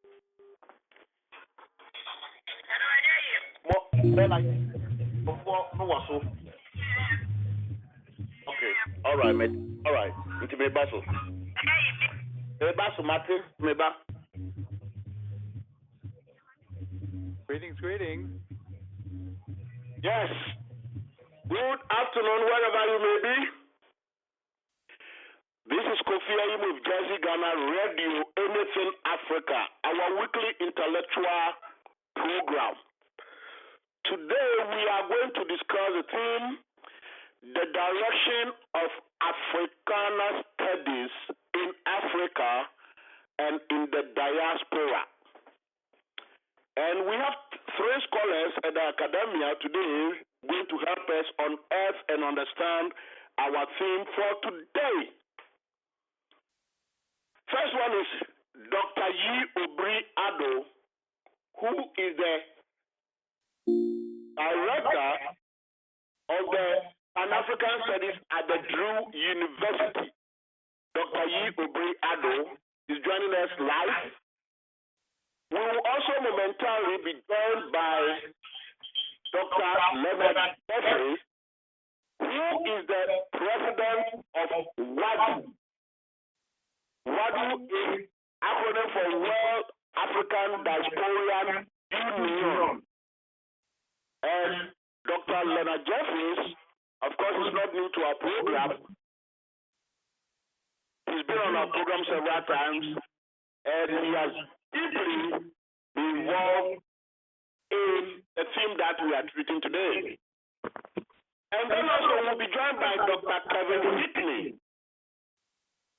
Okay. All right, mate. All right. Into me basso. Me basso, Martin. Me ba. Greetings. Yes. Good afternoon, wherever you may be. This is Kofi Ayim of Jersey, Ghana Radio, Anything Africa, our weekly intellectual program. Today we are going to discuss the theme, the direction of Africana Studies in Africa and in the diaspora. And we have three scholars at the academia today going to help us unearth and understand our theme for today. First one is Dr. Yi Obri Ado, who is the director of the Pan-African Studies at the Drew University. Dr. Yi Obri Ado is joining us live. We will also momentarily be joined by Dr. Leonard Jeffries, who is the president of WADU. WADU is acronym for World African Diasporan Union. And Dr. Leonard Jeffries, of course, is not new to our program. He's been on our program several times, and he has deeply been involved in the theme that we are treating today. And then also we'll be joined by Dr. Kevin Whitney,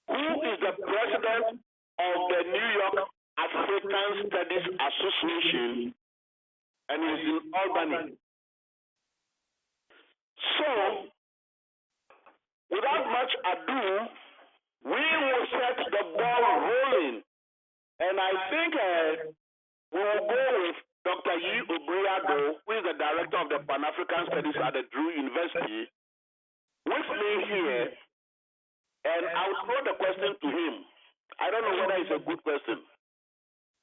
who is the president of the New York African Studies Association, and is in Albany. So, without much ado, we will set the ball rolling. And I think we will go with Dr. Yi Obri Ado, who is the director of the Pan-African Studies at the Drew University, with me here. And I'll throw the question to him. I don't know whether it's a good question.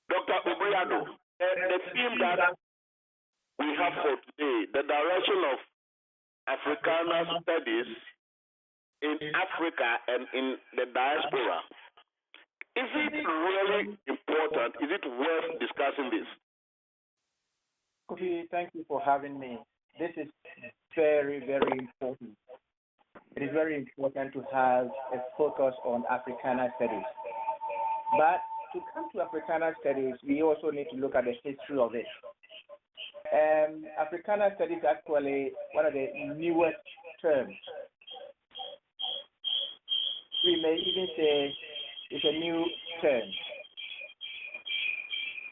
Dr. Obri Ado, the theme that we have for today, the direction of Africana Studies in Africa and in the diaspora, is it really important? Is it worth discussing this? Kofi, thank you for having me. This is very, very important. It is very important to have a focus on Africana studies. But to come to Africana studies, we also need to look at the history of it. Africana studies is actually one of the newest terms. We may even say it's a new term.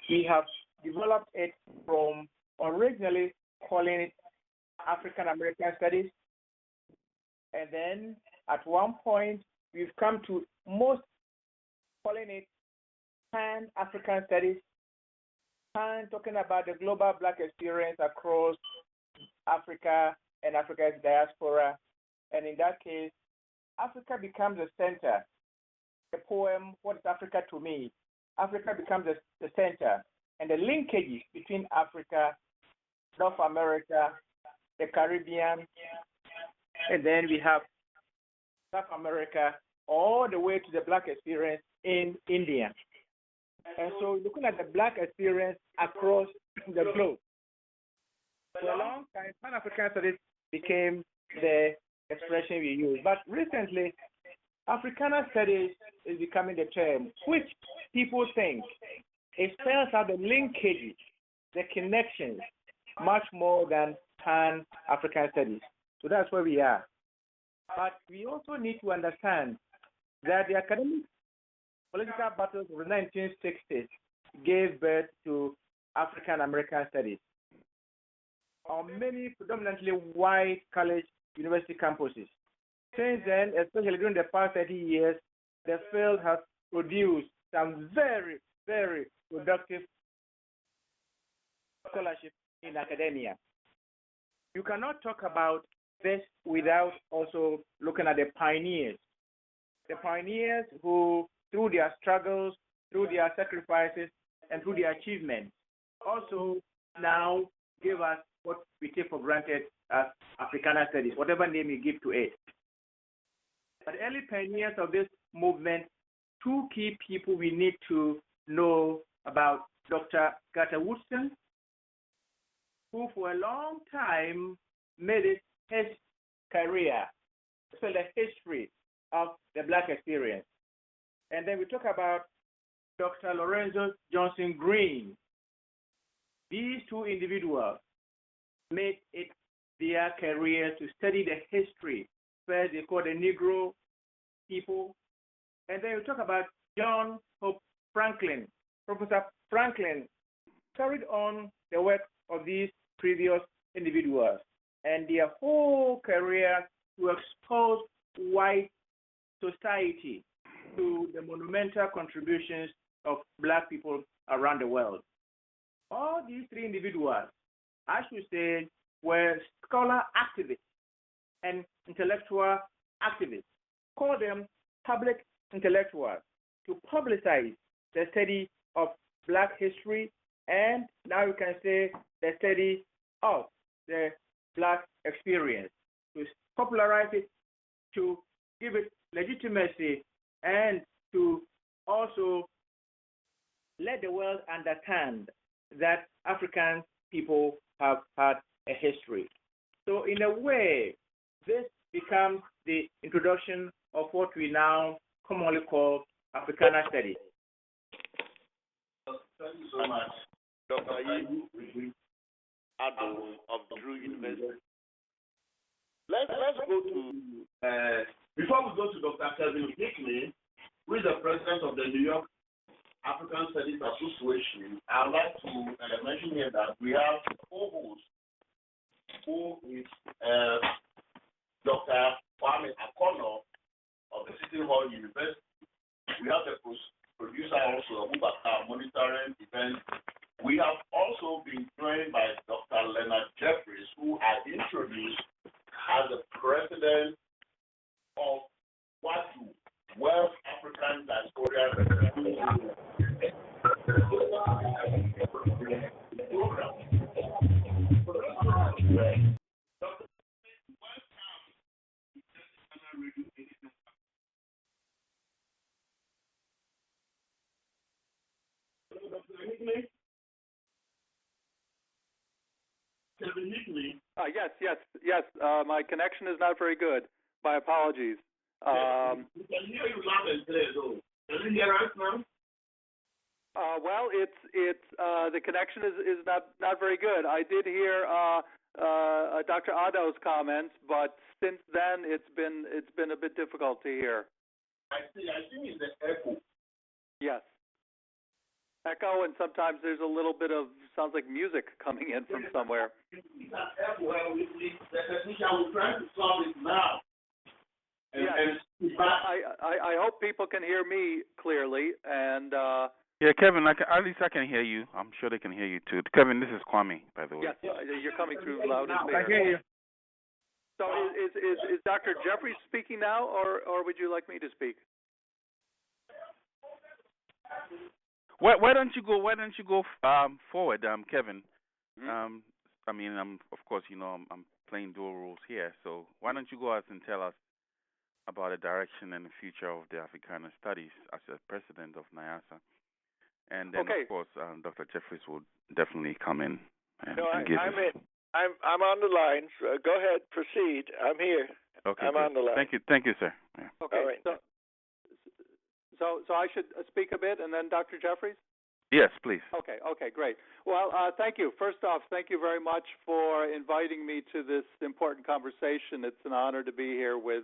We have developed it from originally calling it African American Studies, and then at one point we've come to most calling it Pan-African Studies, talking about the global Black experience across Africa and Africa's diaspora. And in that case, Africa becomes the center. The poem, What is Africa to Me? Africa becomes the center. And the linkages between Africa, North America, the Caribbean, and then we have South America, all the way to the Black experience in India. And so looking at the Black experience across the globe. For a long time, Pan-African Studies became the expression we use. But recently, Africana Studies is becoming the term, which people think it spells out the linkages, the connections, much more than Pan-African Studies. So that's where we are. But we also need to understand that the academic political battles of the 1960s gave birth to African American Studies. On many predominantly white college university campuses. Since then, especially during the past 30 years, the field has produced some very, very productive scholarship in academia. You cannot talk about this without also looking at the pioneers. The pioneers who, through their struggles, through their sacrifices, and through their achievements, also now give us what we take for granted as Africana Studies, whatever name you give to it. But early pioneers of this movement, two key people we need to know about: Dr. Carter Woodson, who for a long time made it his career, so the history of the Black experience. And then we talk about Dr. Lorenzo Johnson Green. These two individuals made it their career to study the history. First, they call the Negro people. And then we talk about John Hope Franklin. Professor Franklin carried on the work of these previous individuals and their whole career to expose white society to the monumental contributions of Black people around the world. All these three individuals, I should say, were scholar activists and intellectual activists. Call them public intellectuals to publicize the study of Black history, and now you can say the study of the Black experience, to popularize it, to give it legitimacy, and to also let the world understand that African people have had a history. So in a way, this becomes the introduction of what we now commonly call Africana Studies. Thank you so much, Dr. Ado of Drew University. Let's go to before we go to Dr. Kevin Hickney, who is the president of the New York African Studies Association. I would like to mention here that we have a co-host who is Dr. Kwame Akono of the City Hall University. We have the producer also who are monitoring events. We have also been joined by Dr. Leonard Jeffries, who I introduced as the president of WADU, West African Diaspora Program. Yes. My connection is not very good. My apologies. We can hear you loud and clear, though. Can you hear us now? Well, it's the connection is not very good. I did hear Dr. Ado's comments, but since then it's been a bit difficult to hear. I think it's the echo. Yes. Echo, and sometimes there's a little bit of, sounds like music coming in from somewhere. The technician will try to solve it now. I hope people can hear me clearly, and yeah, Kevin, at least I can hear you. I'm sure they can hear you too. Kevin, this is Kwame, by the way. Yes, you're coming through loud and clear. I hear you. So is Dr. Jeffries speaking now, or would you like me to speak? Why don't you go forward, Kevin? Mm-hmm. I mean, of course, I'm playing dual roles here. So why don't you go out and tell us about the direction and the future of the Africana Studies as the president of NIASA, and then of course Dr. Jeffries will definitely come in and give us. I'm on the line. So go ahead, proceed. I'm here. Okay, I'm on the line. Thank you, sir. Yeah. Okay. All right. So I should speak a bit, and then Dr. Jeffries? Yes, please. Okay, great. Well, thank you. First off, thank you very much for inviting me to this important conversation. It's an honor to be here with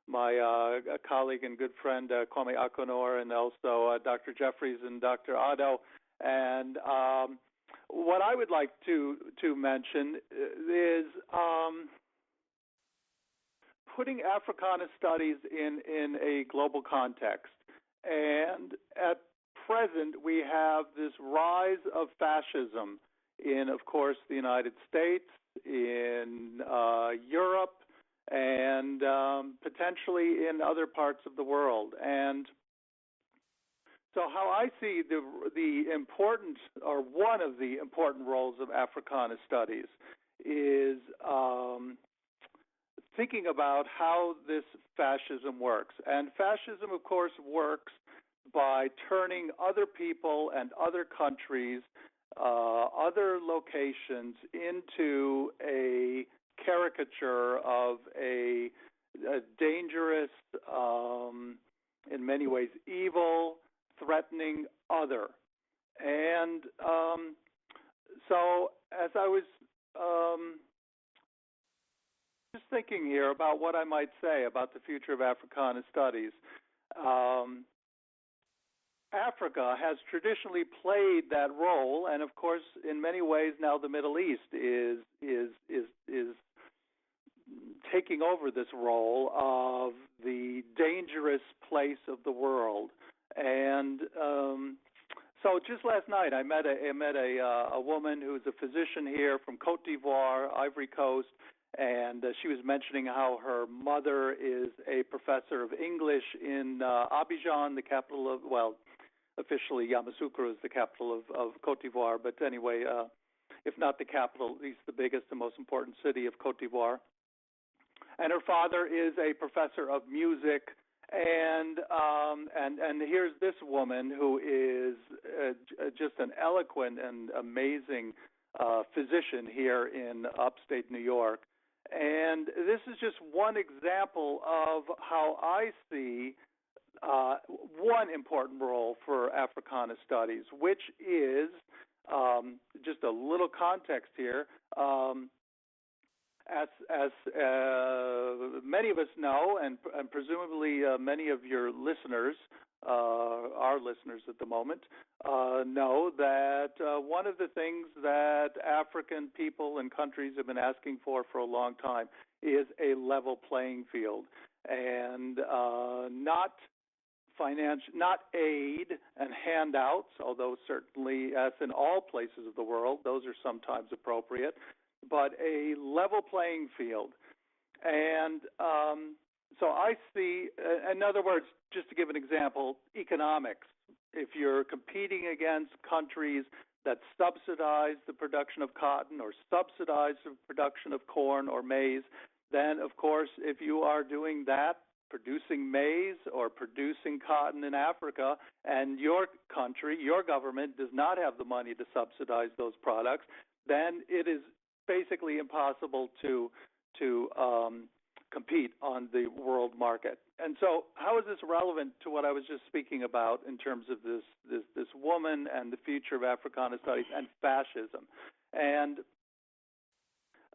my colleague and good friend Kwame Akonor, and also Dr. Jeffries and Dr. Ado. And what I would like to mention is putting Africana studies in a global context. And at present, we have this rise of fascism in, of course, the United States, in Europe, and potentially in other parts of the world. And So how I see the important, or one of the important roles of Africana studies is thinking about how this fascism works. And fascism, of course, works by turning other people and other countries, other locations into a caricature of a dangerous, in many ways evil, threatening other. And so as I was just thinking here about what I might say about the future of Africana studies, Africa has traditionally played that role, and of course, in many ways now the Middle East is taking over this role of the dangerous place of the world. And so just last night, I met a woman who's a physician here from Cote d'Ivoire, Ivory Coast, and she was mentioning how her mother is a professor of English in Abidjan, the capital of, well, officially Yamoussoukro is the capital of Cote d'Ivoire, but anyway, if not the capital, at least the biggest and most important city of Cote d'Ivoire. And her father is a professor of music, and here's this woman who is just an eloquent and amazing physician here in upstate New York. And this is just one example of how I see one important role for Africana studies, which is, just a little context here, as many of us know, and presumably many of your listeners, our listeners at the moment, know that one of the things that African people and countries have been asking for a long time is a level playing field, and not aid and handouts, although certainly, as in all places of the world, those are sometimes appropriate, but a level playing field. And so I see, in other words, just to give an example, economics. If you're competing against countries that subsidize the production of cotton or subsidize the production of corn or maize, then, of course, if you are doing that, producing maize or producing cotton in Africa, and your country, your government, does not have the money to subsidize those products, then it is basically impossible to compete on the world market. And so how is this relevant to what I was just speaking about in terms of this woman and the future of Africana studies and fascism? And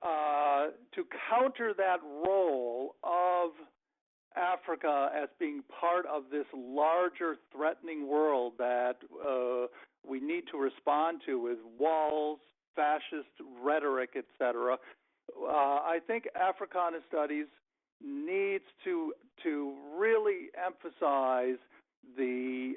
to counter that role of Africa as being part of this larger threatening world that we need to respond to with walls, fascist rhetoric, etc., I think Africana studies needs to really emphasize the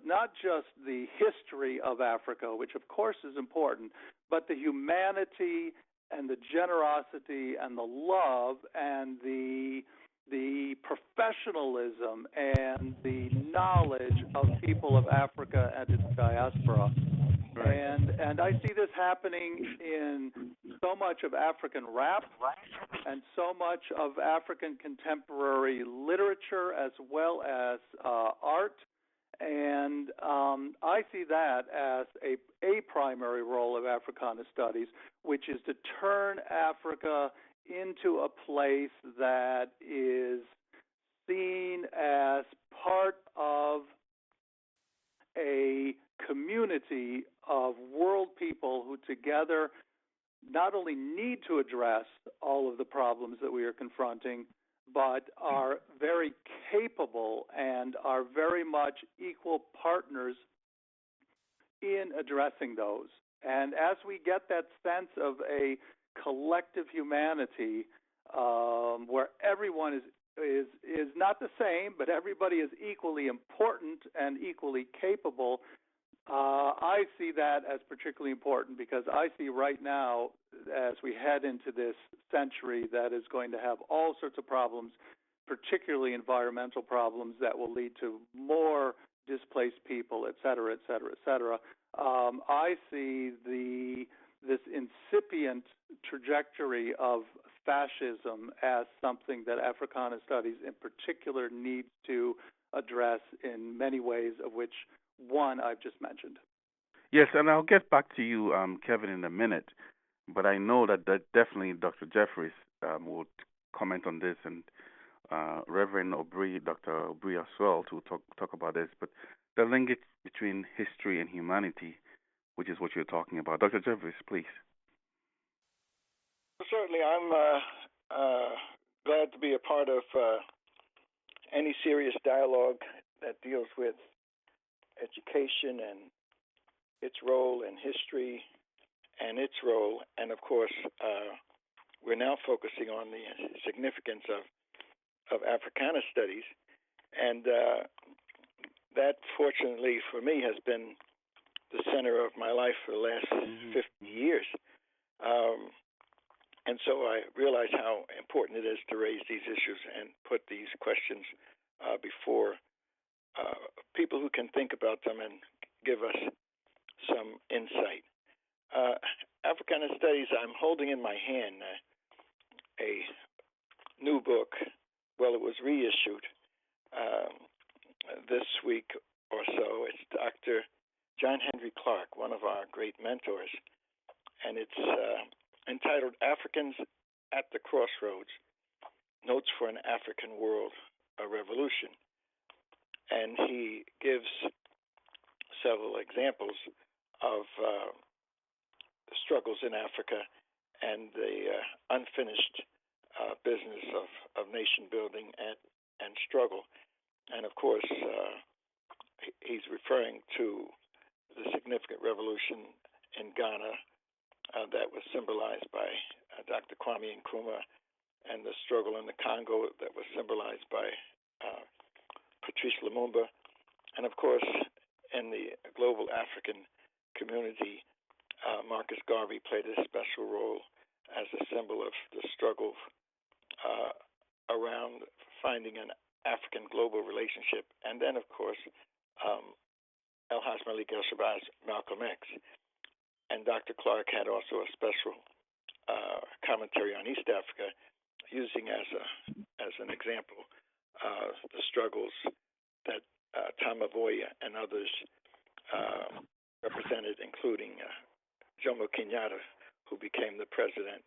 not just the history of Africa, which of course is important, but the humanity and the generosity and the love and the professionalism and the knowledge of people of Africa and its diaspora. And I see this happening in so much of African rap and so much of African contemporary literature as well as art. And I see that as a primary role of Africana studies, which is to turn Africa into a place that is seen as part of a community of world people who together not only need to address all of the problems that we are confronting, but are very capable and are very much equal partners in addressing those. And as we get that sense of a collective humanity where everyone is not the same, but everybody is equally important and equally capable, I see that as particularly important because I see right now, as we head into this century that is going to have all sorts of problems particularly environmental problems that will lead to more displaced people, et cetera, et cetera, et cetera. I see this incipient trajectory of fascism as something that Africana Studies in particular needs to address in many ways, of which one I've just mentioned. Yes, and I'll get back to you, Kevin, in a minute. But I know that definitely Dr. Jeffries will comment on this, and Reverend Obri, Dr. Obri as well, to talk about this. But the linkage between history and humanity, which is what you're talking about. Dr. Jeffries, please. Certainly, I'm glad to be a part of any serious dialogue that deals with education and its role in history and its role. And of course, we're now focusing on the significance of Africana studies. And that, fortunately for me, has been the center of my life for the last 50 years. And so I realize how important it is to raise these issues and put these questions before people who can think about them and give us some insight. Africana Studies, I'm holding in my hand a new book. Well, it was reissued this week or so. It's Dr. John Henry Clark, one of our great mentors, and it's entitled Africans at the Crossroads, Notes for an African World, a Revolution. And he gives several examples of struggles in Africa and the unfinished business of nation building and struggle. And of course, he's referring to the significant revolution in Ghana that was symbolized by Dr. Kwame Nkrumah, and the struggle in the Congo that was symbolized by Patrice Lumumba. And of course, in the global African community, Marcus Garvey played a special role as a symbol of the struggle around finding an African global relationship. And then, of course, El-Haj Malik El-Shabazz, Malcolm X. And Dr. Clark had also a special commentary on East Africa, using as an example the struggles that Tom Mboya and others represented, including Jomo Kenyatta, who became the president,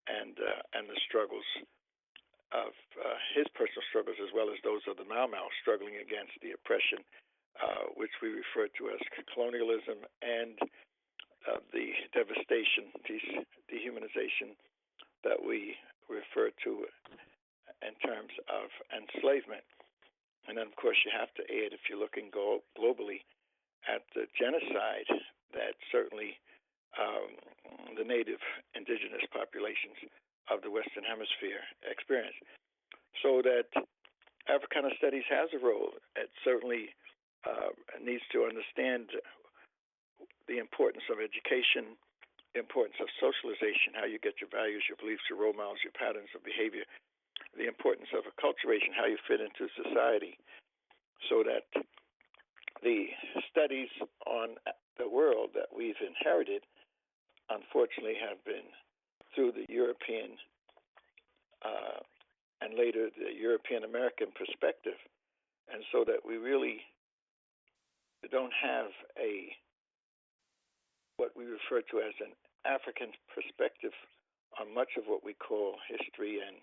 and the struggles of his personal struggles, as well as those of the Mau Mau, struggling against the oppression, which we refer to as colonialism, and the devastation, dehumanization that we refer to in terms of enslavement. And then, of course, you have to add, if you're looking globally, at the genocide that certainly the native indigenous populations of the Western Hemisphere experience. So that Africana Studies has a role. It certainly needs to understand the importance of education, the importance of socialization, how you get your values, your beliefs, your role models, your patterns of behavior, the importance of acculturation, how you fit into society, so that the studies on the world that we've inherited, unfortunately, have been through the European and later the European American perspective, and so that we really don't have what we refer to as an African perspective on much of what we call history and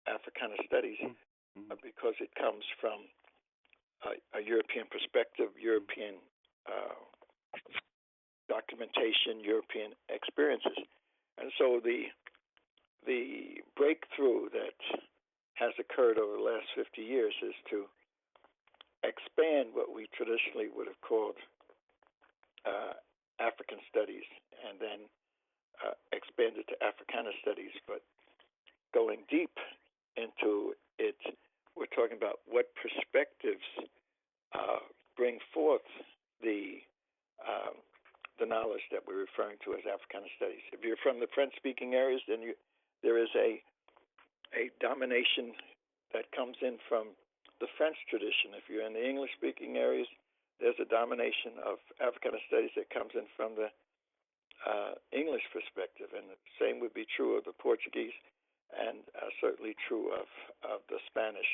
Africana studies, because it comes from a European perspective, European documentation, European experiences. And so the breakthrough that has occurred over the last 50 years is to expand what we traditionally would have called African studies, and then expand it to Africana studies. But going deep into it, we're talking about what perspectives bring forth the knowledge that we're referring to as Africana studies. If you're from the French-speaking areas, then there is a a domination that comes in from the French tradition. If you're in the English-speaking areas, there's a domination of Africana studies that comes in from the English perspective, and the same would be true of the Portuguese, and certainly true of the Spanish.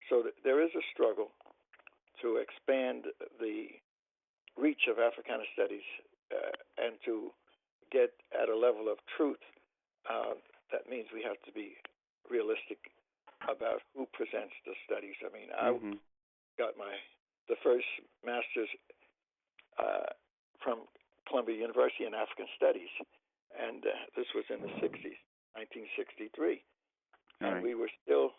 So there is a struggle to expand the reach of Africana studies and to get at a level of truth. That means we have to be realistic about who presents the studies. I mean, I got the first master's from Columbia University in African Studies, and this was in the 60s, 1963. And we were still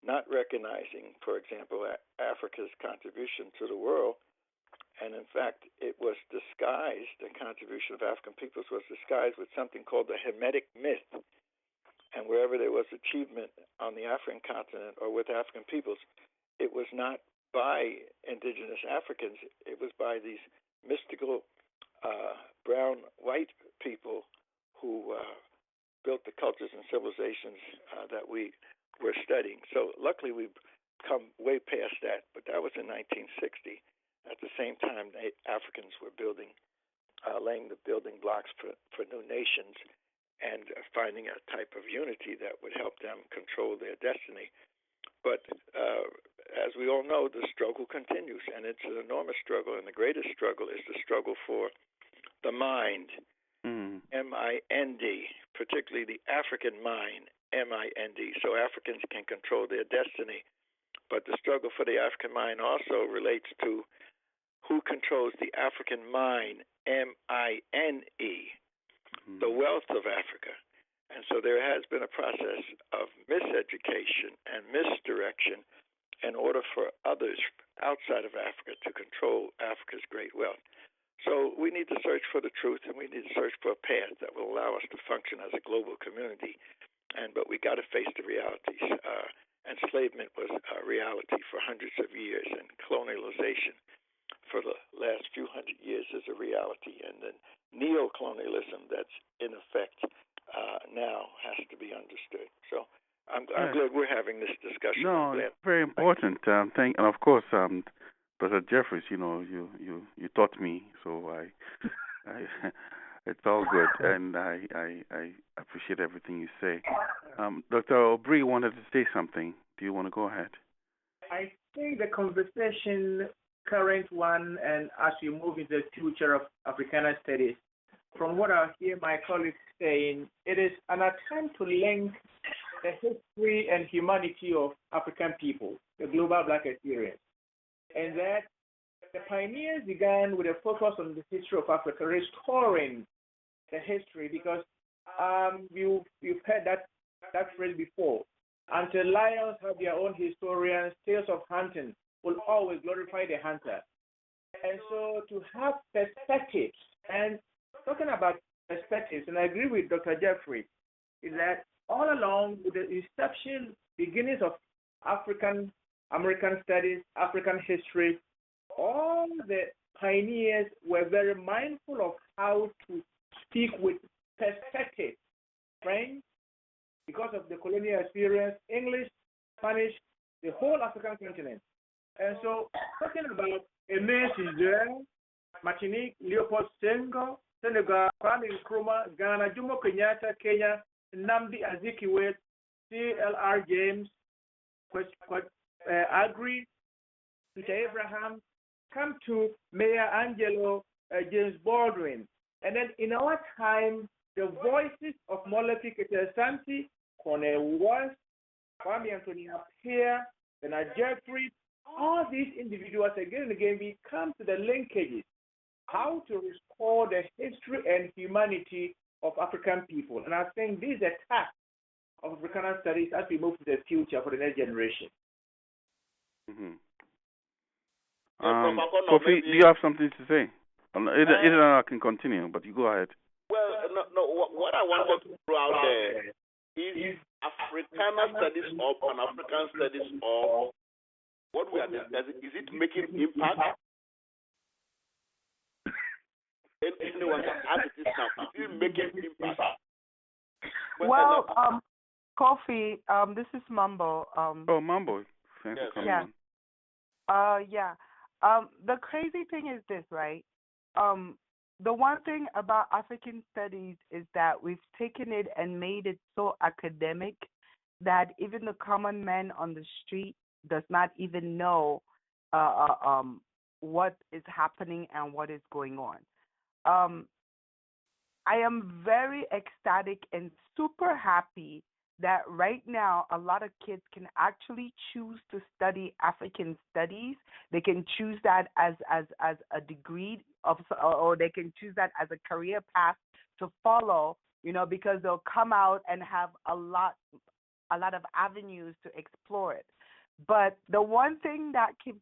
not recognizing, for example, Africa's contribution to the world. And in fact, it was disguised, the contribution of African peoples was disguised with something called the Hamitic Myth. And wherever there was achievement on the African continent or with African peoples, it was not by indigenous Africans, it was by these mystical brown white people who built the cultures and civilizations that we were studying. So luckily we've come way past that, but that was in 1960. At the same time, Africans were laying the building blocks for new nations and finding a type of unity that would help them control their destiny. But as we all know, the struggle continues, and it's an enormous struggle, and the greatest struggle is the struggle for the mind, M-I-N-D, particularly the African mind, M-I-N-D, so Africans can control their destiny. But the struggle for the African mind also relates to who controls the African mind, M-I-N-E, the wealth of Africa. And so there has been a process of miseducation and misdirection in order for others outside of Africa to control Africa's great wealth. So we need to search for the truth, and we need to search for a path that will allow us to function as a global community. But we got to face the realities. Enslavement was a reality for hundreds of years, and colonialization for the last few hundred years is a reality. And then neo-colonialism that's in effect now has to be understood. So I'm glad we're having this discussion. No, it's very important. And of course, Brother Jeffries, you taught me, so I it's all good, and I appreciate everything you say. Dr. Aubry wanted to say something. Do you want to go ahead? I think the conversation, current one, and as we move into the future of Africana studies, from what I hear my colleagues saying, it is an attempt to link the history and humanity of African people, the global Black experience, and that the pioneers began with a focus on the history of Africa, restoring the history, because you've heard that phrase before. Until lions have their own historians, tales of hunting will always glorify the hunter. And so to have perspectives, and talking about perspectives, and I agree with Dr. Jeffrey, is that all along with the inception, beginnings of African American studies, African history, all the pioneers were very mindful of how to speak with perspective. French, because of the colonial experience, English, Spanish, the whole African continent. And so, talking about Aimé Césaire, Martinique, Leopold Senghor, Senegal, Kwame Nkrumah, Ghana, Jomo Kenyatta, Kenya, Nnamdi Azikiwe, C.L.R. James, Agri, Peter Abraham, come to Mayor Angelo James Baldwin. And then in our time, the voices of Molefi Ketesanti, Cornel West, Kwame Anthony Appiah, Bernard Jeffrey, all these individuals again and again, we come to the linkages, how to restore the history and humanity of African people. And I think this is a task of Africana studies as we move to the future for the next generation. Kofi, do you have something to say? Either I can continue, but you go ahead. Well, no. What I wanted to throw out there is Africana studies or Pan-African studies, or what we are discussing, is it making impact? Anyone can ask this now. Is it making impact? Well, Kofi, this is Mambo. Oh, Mambo. Thanks for coming on. Yeah. The crazy thing is this, right? The one thing about African studies is that we've taken it and made it so academic that even the common man on the street does not even know what is happening and what is going on. I am very ecstatic and super happy that right now a lot of kids can actually choose to study African studies. They can choose that as a degree or they can choose that as a career path to follow, because they'll come out and have a lot of avenues to explore it. But the one thing that keeps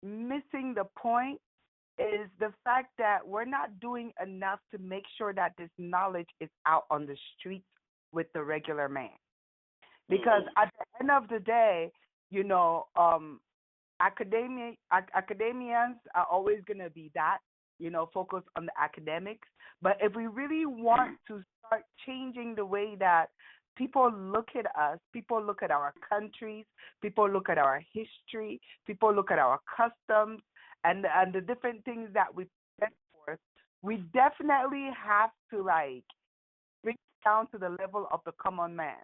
missing the point is the fact that we're not doing enough to make sure that this knowledge is out on the streets with the regular man. Because at the end of the day, academians are always going to be that, focused on the academics. But if we really want to start changing the way that people look at us, people look at our countries, people look at our history, people look at our customs, and the different things that we set forth, we definitely have to bring it down to the level of the common man.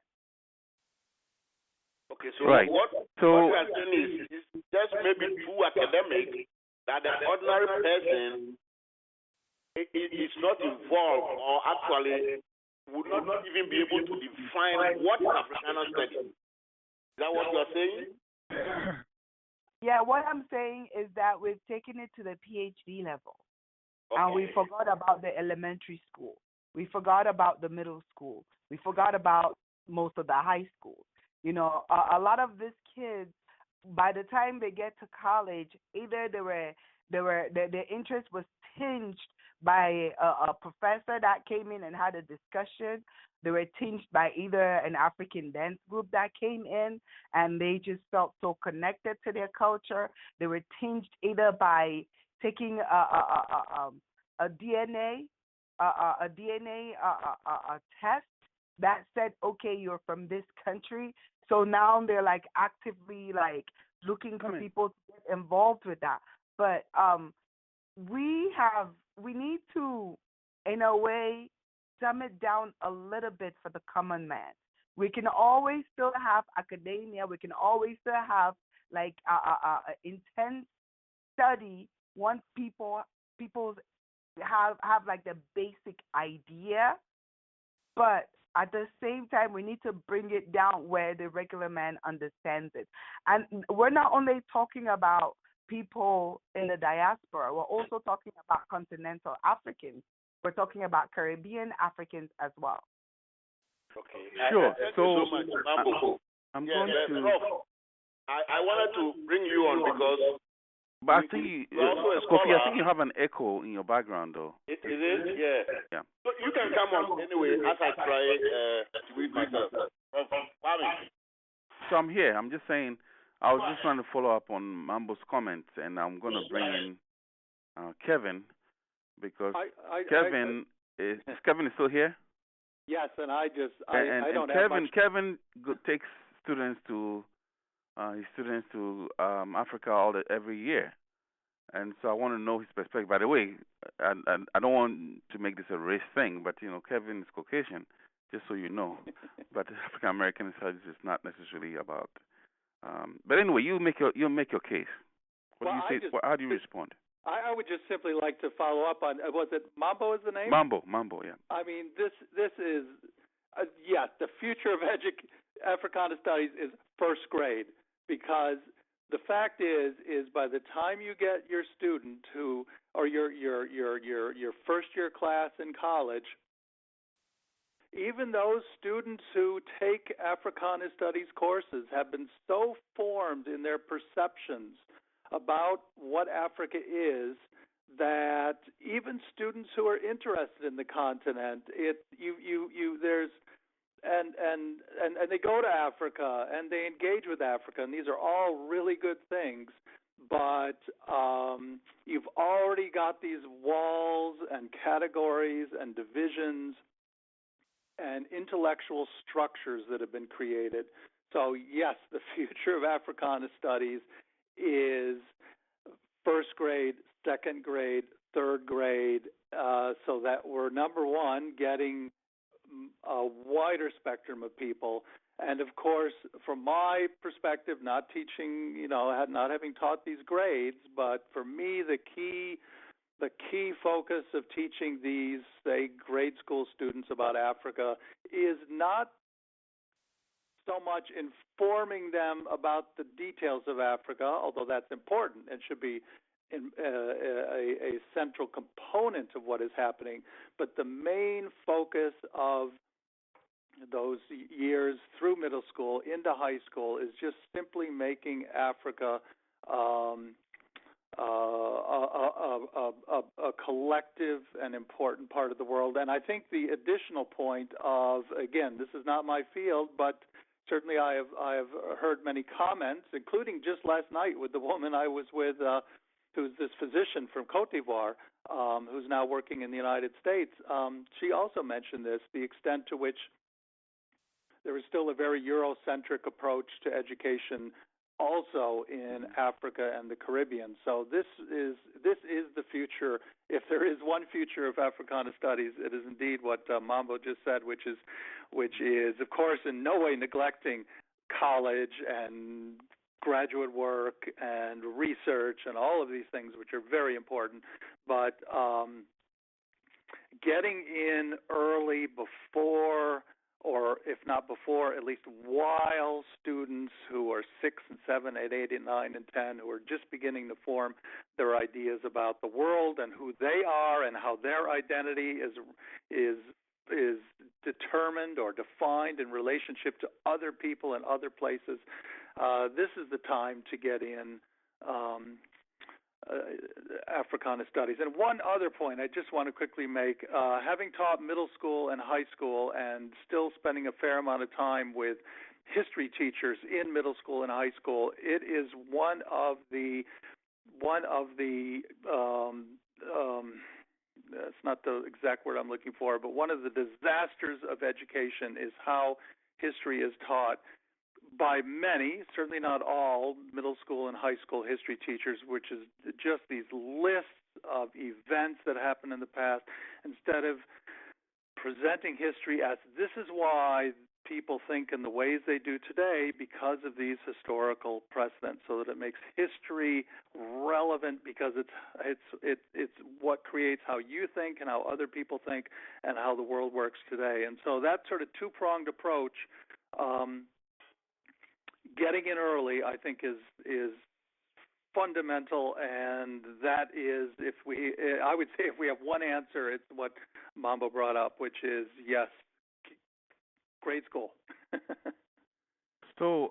Okay, so right. what you are saying is just maybe too academic that the ordinary person is not involved or actually would not even be able to define what Africana studies. Is that what you are saying? Yeah, what I'm saying is that we've taken it to the PhD level. Okay. And we forgot about the elementary school. We forgot about the middle school. We forgot about most of the high school. A lot of these kids, by the time they get to college, either their interest was tinged by a professor that came in and had a discussion. They were tinged by either an African dance group that came in and they just felt so connected to their culture. They were tinged either by taking a DNA test that said, okay, you're from this country. So now they're actively looking for people to get involved with that. But we need to, in a way, dumb it down a little bit for the common man. We can always still have academia. We can always still have intense study once people have the basic idea. But at the same time, we need to bring it down where the regular man understands it. And we're not only talking about people in the diaspora. We're also talking about continental Africans. We're talking about Caribbean Africans as well. Okay. Sure. So I'm going to. I wanted to bring you on because. But I think Kofi, I think you have an echo in your background, though. It is, yeah. Yeah. So you can come on anyway as I try to read myself. So I'm here. I'm just saying. I was just trying to follow up on Mambo's comments, and I'm going to bring in Kevin because Kevin is still here. Yes, and I don't have much. Kevin takes students to Africa every year, and so I want to know his perspective. By the way, and I don't want to make this a race thing, but Kevin is Caucasian, just so you know. But African American studies is not necessarily about. But anyway, you make your case. What do you say? How do you respond? I would just simply like to follow up on. Was it Mambo is the name? Mambo, yeah. I mean, this is yes, the future of Africana studies is first grade, because the fact is by the time you get your student or your first year class in college, even those students who take Africana studies courses have been so formed in their perceptions about what Africa is that even students who are interested in the continent, they go to Africa and they engage with Africa, and these are all really good things. But you've already got these walls and categories and divisions and intellectual structures that have been created. So, yes, the future of Africana Studies is first grade, second grade, third grade, so that we're, number one, getting a wider spectrum of people. And, of course, from my perspective, not teaching, not having taught these grades, but for me, the key focus of teaching these, say, grade school students about Africa is not so much informing them about the details of Africa, although that's important and should be a central component of what is happening, but the main focus of those years through middle school into high school is just simply making Africa a collective and important part of the world. And I think the additional point of, again, this is not my field, but certainly I have heard many comments, including just last night with the woman I was with, who's this physician from Cote d'Ivoire, who's now working in the United States. She also mentioned this, the extent to which there is still a very Eurocentric approach to education also in Africa and the Caribbean. So this is the future. If there is one future of Africana Studies, it is indeed what Mambo just said, which is, of course, in no way neglecting college and graduate work and research and all of these things, which are very important, but getting in early before, or if not before, at least while students who are 6 and 7, 8, 8, and 9, and 10, who are just beginning to form their ideas about the world and who they are and how their identity is determined or defined in relationship to other people and other places. This is the time to get in Africana Studies. And one other point I just want to quickly make, having taught middle school and high school and still spending a fair amount of time with history teachers in middle school and high school, it is one of the that's not the exact word I'm looking for, but one of the disasters of education is how history is taught by many, certainly not all, middle school and high school history teachers, which is just these lists of events that happened in the past, instead of presenting history as this is why people think in the ways they do today because of these historical precedents, so that it makes history relevant because it's what creates how you think and how other people think and how the world works today. And so that sort of two-pronged approach, getting in early, I think, is fundamental, and that is, I would say if we have one answer, it's what Mambo brought up, which is yes, grade school. So,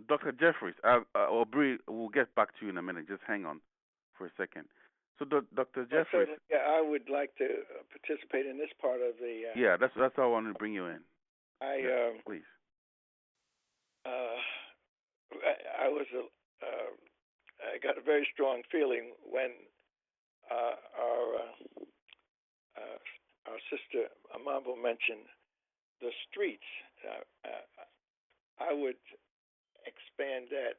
Dr. Jeffries, Aubrey, we'll get back to you in a minute. Just hang on for a second. So, Dr. Jeffries. Yeah, I would like to participate in this part of the. Yeah, that's how I wanted to bring you in. Please. I got a very strong feeling when our sister Mambo mentioned the streets. I would expand that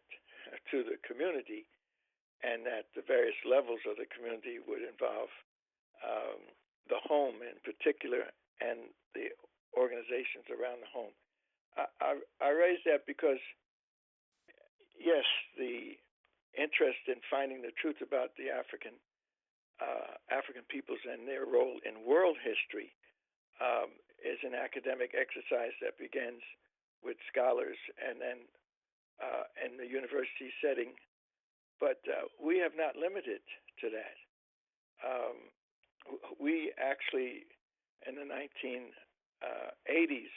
to the community, and that the various levels of the community would involve the home in particular and the organizations around the home. I raise that because, yes, the interest in finding the truth about the African peoples and their role in world history is an academic exercise that begins with scholars and then in the university setting. But we have not limited to that. We actually, in the 1980s,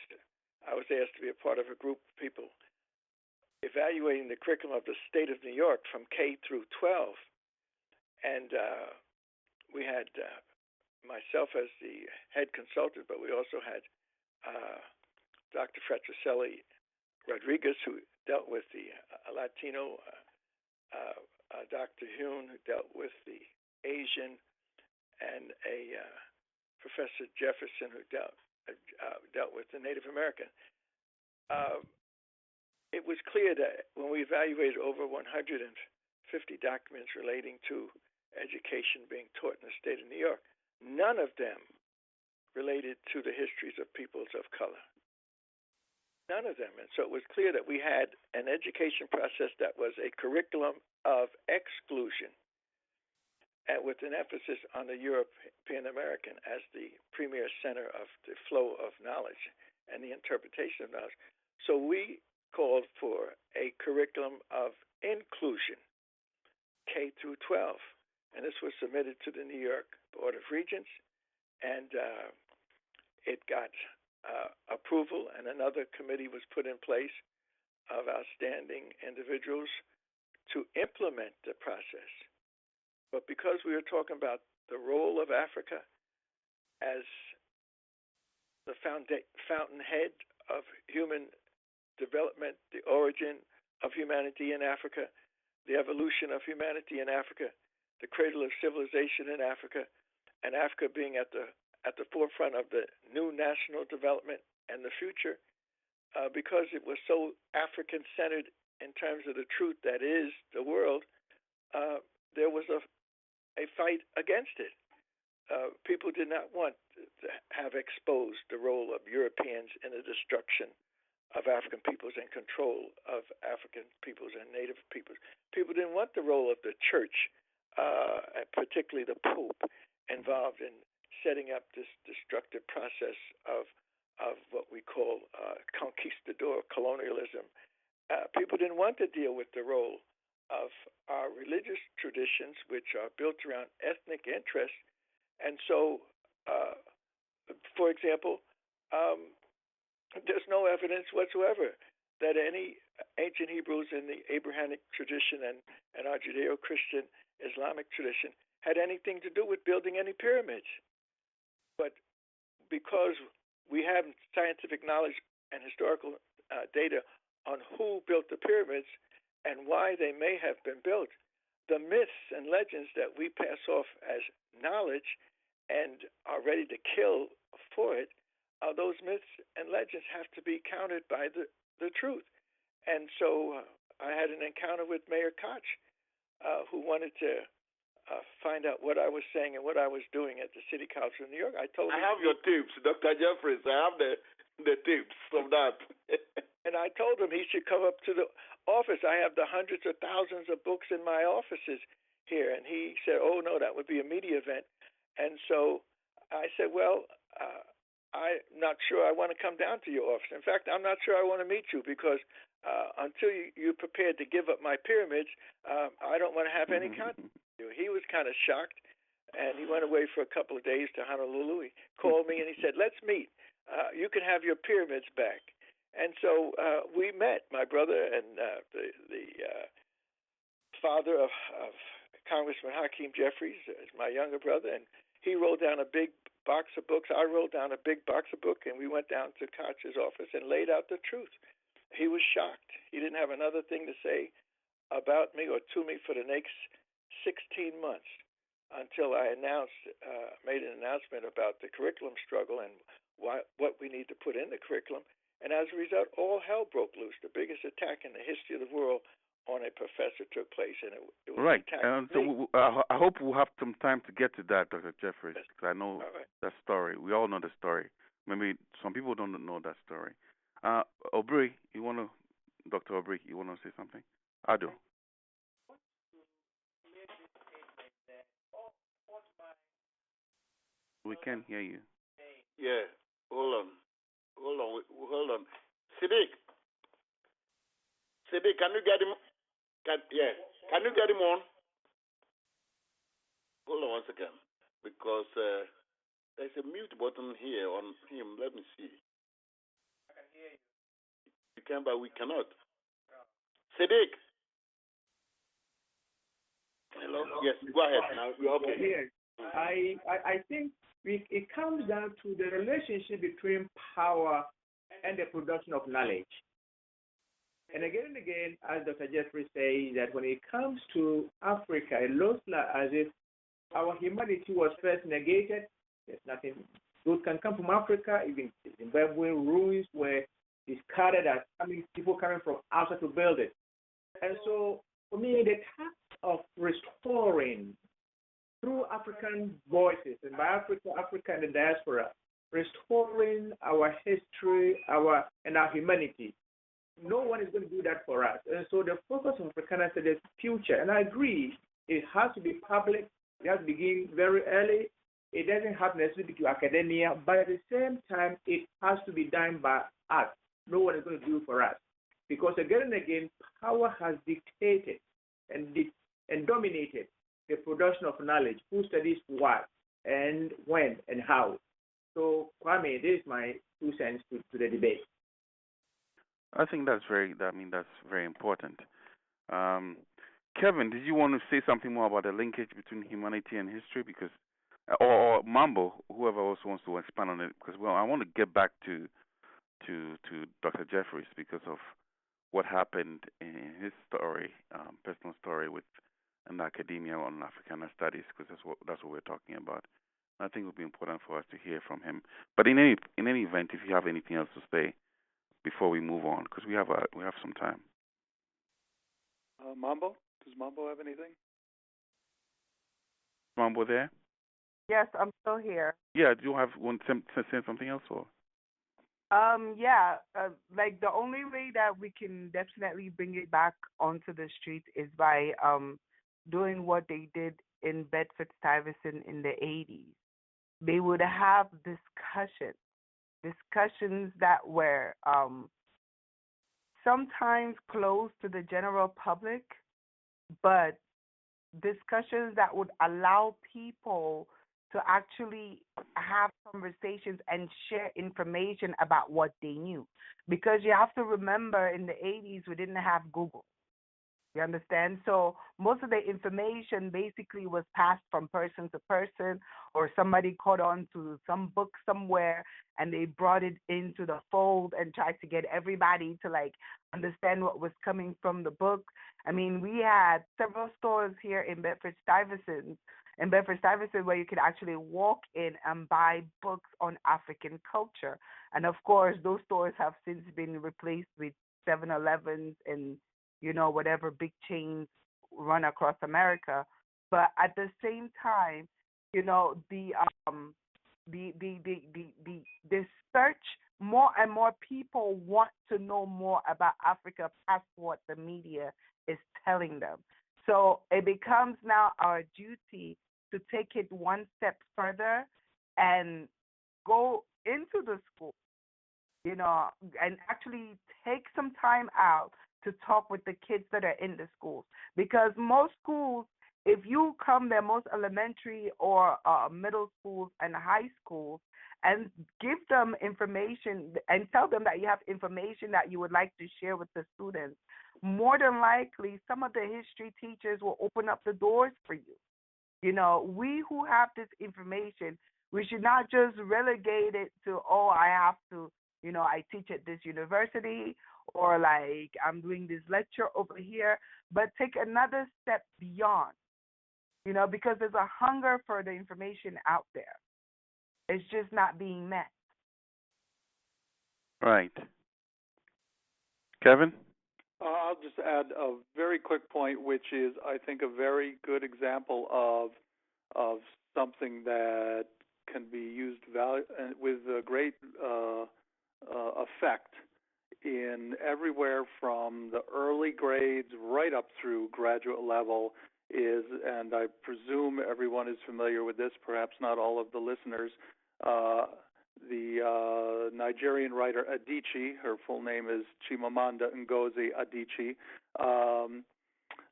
I was asked to be a part of a group of people evaluating the curriculum of the state of New York from K through 12. And we had myself as the head consultant, but we also had Dr. Fratricelli Rodriguez, who dealt with the Latino, Dr. Hune, who dealt with the Asian, and a Professor Jefferson, who dealt dealt with the Native American. It was clear that when we evaluated over 150 documents relating to education being taught in the state of New York, none of them related to the histories of peoples of color. None of them. And so it was clear that we had an education process that was a curriculum of exclusion, and with an emphasis on the European American as the premier center of the flow of knowledge and the interpretation of knowledge. So we called for a curriculum of inclusion, K through 12. And this was submitted to the New York Board of Regents, and it got approval, and another committee was put in place of outstanding individuals to implement the process. But because we were talking about the role of Africa as the fountainhead of human development, the origin of humanity in Africa, the evolution of humanity in Africa, the cradle of civilization in Africa, and Africa being at the forefront of the new national development and the future, because it was so African-centered in terms of the truth that is the world, there was a fight against it. People did not want to have exposed the role of Europeans in the destruction of African peoples and control of African peoples and Native peoples. People didn't want the role of the church, particularly the Pope, involved in setting up this destructive process of what we call conquistador colonialism. People didn't want to deal with the role of our religious traditions, which are built around ethnic interest. And so, for example, there's no evidence whatsoever that any ancient Hebrews in the Abrahamic tradition and our Judeo-Christian Islamic tradition had anything to do with building any pyramids. But because we have scientific knowledge and historical data on who built the pyramids and why they may have been built, the myths and legends that we pass off as knowledge and are ready to kill for it, those myths and legends have to be countered by the truth. And so I had an encounter with Mayor Koch, who wanted to find out what I was saying and what I was doing at the City Council of New York. I told him, I have your tips, Dr. Jeffries. I have the tips of that. And I told him he should come up to the office. I have the hundreds of thousands of books in my offices here. And he said, oh, no, that would be a media event. And so I said, well, I'm not sure I want to come down to your office. In fact, I'm not sure I want to meet you because until you're prepared to give up my pyramids, I don't want to have any contact. He was kind of shocked, and he went away for a couple of days to Honolulu. He called me, and he said, let's meet. You can have your pyramids back. And so we met, my brother and the father of Congressman Hakeem Jeffries, my younger brother, and he rolled down a big box of books. I rolled down a big box of books, and we went down to Koch's office and laid out the truth. He was shocked. He didn't have another thing to say about me or to me for the next 16 months until I made an announcement about the curriculum struggle and what we need to put in the curriculum. And as a result, all hell broke loose. The biggest attack in the history of the world on a professor took place, and it was right. So I hope we'll have some time to get to that, Dr. Jeffries, because I know that story. We all know the story. Maybe some people don't know that story. Aubrey, Dr. Aubrey, you want to say something? I do. We can't hear you. Yeah, hold on. Siddiq, can you get him? Can you get him on? Hold on one second, because there's a mute button here on him. Let me see. I can hear you. You can, but we cannot. Siddiq. Hello? Yes, go ahead. Now you're okay. Yes. I think it comes down to the relationship between power and the production of knowledge. And again, as Dr. Jeffrey says, that when it comes to Africa, it looks like as if our humanity was first negated. There's nothing Those can come from Africa. Even Zimbabwe ruins were discarded as people coming from outside to build it. And so, for me, the task of restoring through African voices, and by Africa and the diaspora, restoring our history, our humanity. No one is going to do that for us. And so the focus of Africana Studies is future. And I agree, it has to be public. It has to begin very early. It doesn't have necessarily to academia, but at the same time, it has to be done by us. No one is going to do it for us. Because again and again, power has dictated and dominated the production of knowledge, who studies what, and when, and how. So, Kwame, this is my 2 cents to the debate. I think that's very important. Kevin, did you want to say something more about the linkage between humanity and history? Because, or Mambo, whoever else wants to expand on it, because I want to get back to Dr. Jeffries because of what happened in his story, personal story with an academia on Africana Studies, because that's what we're talking about. I think it would be important for us to hear from him. But in any event, if you have anything else to say before we move on, because we have some time. Mambo, does Mambo have anything? Mambo there? Yes, I'm still here. Yeah, do you want to say something else or? Like the only way that we can definitely bring it back onto the streets is by doing what they did in Bedford-Stuyvesant in the 80s. They would have discussions that were sometimes closed to the general public, but discussions that would allow people to actually have conversations and share information about what they knew. Because you have to remember, in the 80s, we didn't have Google. You understand? So most of the information basically was passed from person to person, or somebody caught on to some book somewhere and they brought it into the fold and tried to get everybody to understand what was coming from the book. I mean, we had several stores here in Bedford-Stuyvesant where you could actually walk in and buy books on African culture. And of course, those stores have since been replaced with 7-Elevens and whatever big chains run across America. But at the same time, the search, more and more people want to know more about Africa past what the media is telling them. So it becomes now our duty to take it one step further and go into the school, and actually take some time out to talk with the kids that are in the schools. Because most schools, if you come there, most elementary or middle schools and high schools, and give them information and tell them that you have information that you would like to share with the students, more than likely some of the history teachers will open up the doors for you. We who have this information, we should not just relegate it to, I have to, I teach at this university, or I'm doing this lecture over here, but take another step beyond, because there's a hunger for the information out there. It's just not being met. Right. Kevin? I'll just add a very quick point, which is, I think, a very good example of something that can be used with a great effect in everywhere from the early grades right up through graduate level is, and I presume everyone is familiar with this, perhaps not all of the listeners, the Nigerian writer Adichie. Her full name is Chimamanda Ngozi Adichie.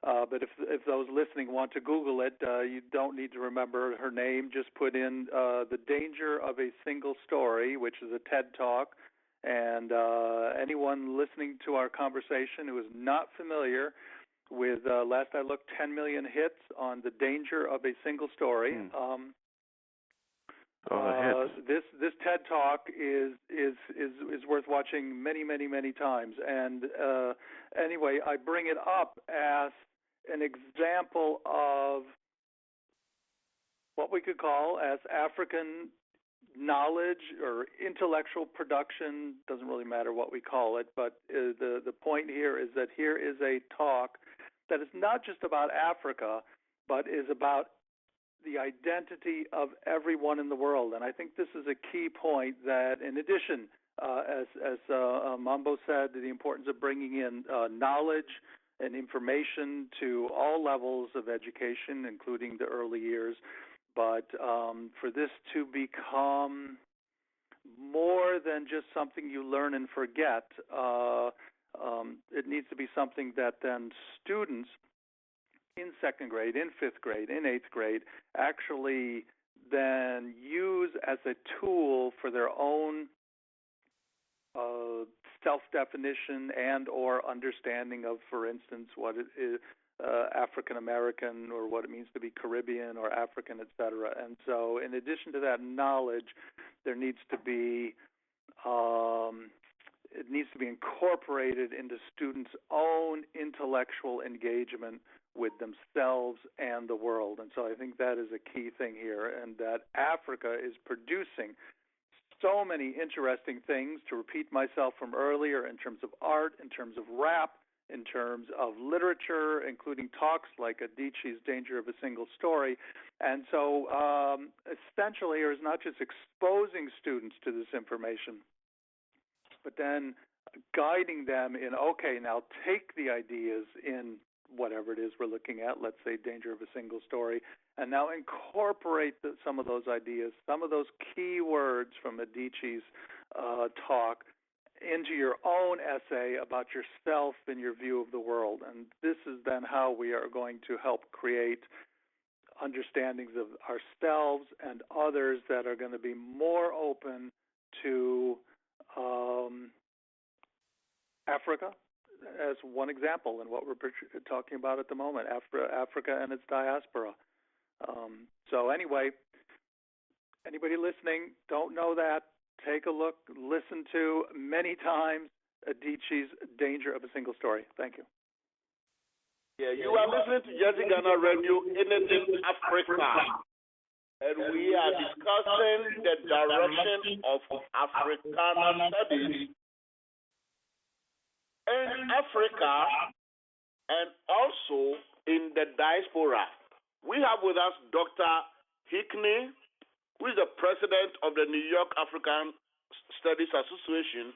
But if those listening want to Google it, you don't need to remember her name. Just put in The Danger of a Single Story, which is a TED Talk. And anyone listening to our conversation who is not familiar with, last I looked, 10 million hits on The Danger of a Single Story. This TED Talk is worth watching many, many, many times. And anyway, I bring it up as an example of what we could call as African knowledge or intellectual production, doesn't really matter what we call it, but the point here is that here is a talk that is not just about Africa, but is about the identity of everyone in the world. And I think this is a key point that, in addition, as Mambo said, the importance of bringing in knowledge and information to all levels of education, including the early years. But for this to become more than just something you learn and forget, it needs to be something that then students in second grade, in fifth grade, in eighth grade actually then use as a tool for their own self-definition and or understanding of, for instance, what it is African American, or what it means to be Caribbean or African, etc. And so, in addition to that knowledge, there needs to be it needs to be incorporated into students' own intellectual engagement with themselves and the world. And so I think that is a key thing here, and that Africa is producing so many interesting things, to repeat myself from earlier, in terms of art, in terms of rap, in terms of literature, including talks like Adichie's Danger of a Single Story. And so essential here is not just exposing students to this information, but then guiding them in, okay, now take the ideas in whatever it is we're looking at, let's say Danger of a Single Story, and now incorporate some of those ideas, some of those key words from Adichie's talk into your own essay about yourself and your view of the world. And this is then how we are going to help create understandings of ourselves and others that are going to be more open to Africa, as one example in what we're talking about at the moment, Africa and its diaspora. So anyway, anybody listening, don't know that, take a look, listen to many times Adichie's Danger of a Single Story. Thank you. Yeah, you are listening to Jesse Ghana Radio, Anything Africa. And we are discussing the direction of Africana Studies in Africa and also in the diaspora. We have with us Dr. Hickney, who is the president of the New York African Studies Association.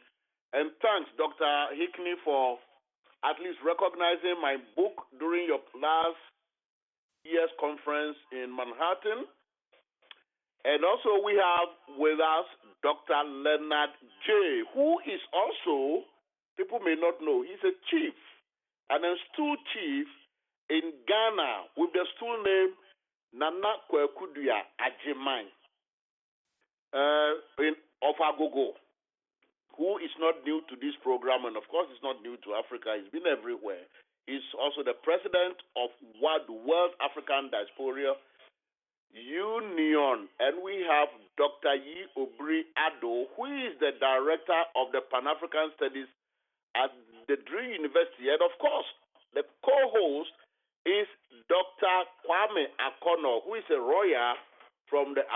And thanks, Dr. Hickney, for at least recognizing my book during your last year's conference in Manhattan. And also we have with us Dr. Leonard J., who is also, people may not know, he's a chief, an stool chief in Ghana with the stool name Nana Kwekuduya Ajimai of Agogo, who is not new to this program, and of course he's not new to Africa. He's been everywhere. He's also the president of World African Diaspora Union. And we have Dr. Yi Obri Ado, who is the director of the Pan-African Studies at the Drew University. And of course, the co-host is Dr. Kwame Akono, who is a lawyer from the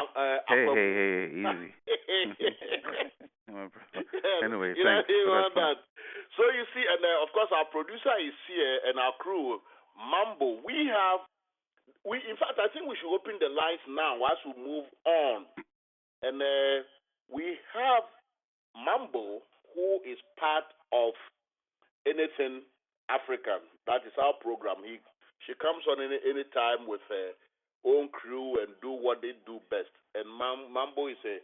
Hey, easy. Anyway, thanks. That. So you see, and of course our producer is here and our crew, Mambo. In fact, I think we should open the lines now as we move on. And we have Mambo, who is part of Anything African. That is our program. She comes on any time with her own crew and do what they do best. And Mambo is a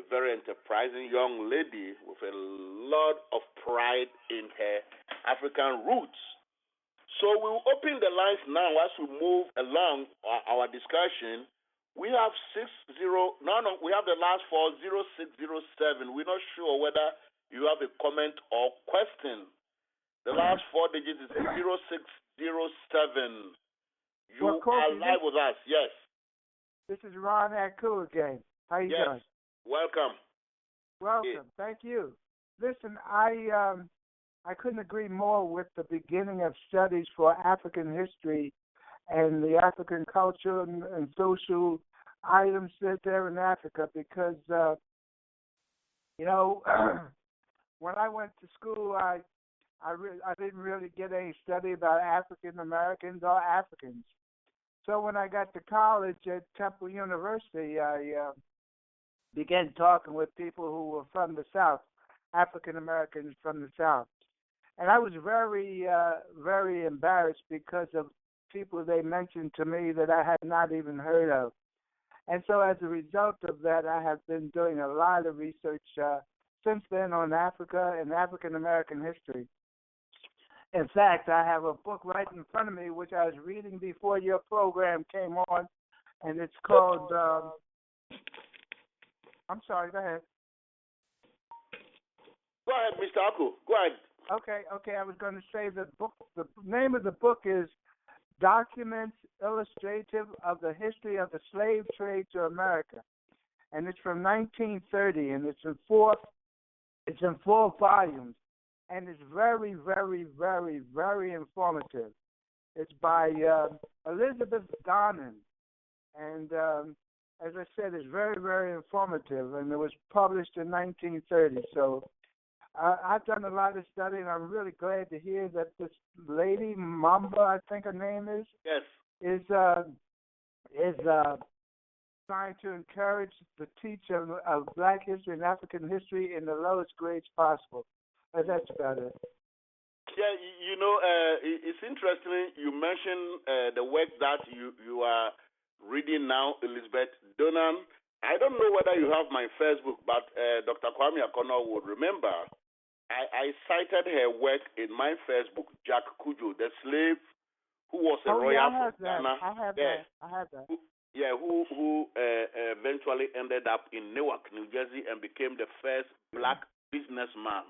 very enterprising young lady with a lot of pride in her African roots. So we will open the lines now as we move along our discussion. We have we have the last four, 0607. We're not sure whether you have a comment or question. The last four digits is 0607. You are live with us, yes. This is Ron Haku again. How you doing? Welcome. Welcome. Thank you. Listen, I couldn't agree more with the beginning of studies for African history and the African culture and social items there in Africa because, when I went to school, I didn't really get any study about African Americans or Africans. So when I got to college at Temple University, I began talking with people who were from the South, African Americans from the South. And I was very, very embarrassed because of people they mentioned to me that I had not even heard of. And so as a result of that, I have been doing a lot of research since then on Africa and African American history. In fact, I have a book right in front of me which I was reading before your program came on, and it's called, I'm sorry, go ahead. Go ahead, Mr. Aku. Go ahead. Okay, I was going to say the name of the book is Documents Illustrative of the History of the Slave Trade to America. And it's from 1930, and it's in four volumes. And it's very, very, very, very informative. It's by Elizabeth Donnan. And as I said, it's very, very informative. And it was published in 1930. So I've done a lot of study, and I'm really glad to hear that this lady, Mamba, I think her name is, yes, is trying to encourage the teaching of Black history and African history in the lowest grades possible. That's about it. Yeah, it's interesting you mentioned the work that you are reading now, Elizabeth Donnan. I don't know whether you have my Facebook, but Dr. Kwame Akono would remember. I cited her work in my Facebook, Jack Kujo, the slave who was a royal from Ghana. I have that. Who eventually ended up in Newark, New Jersey, and became the first Black businessman.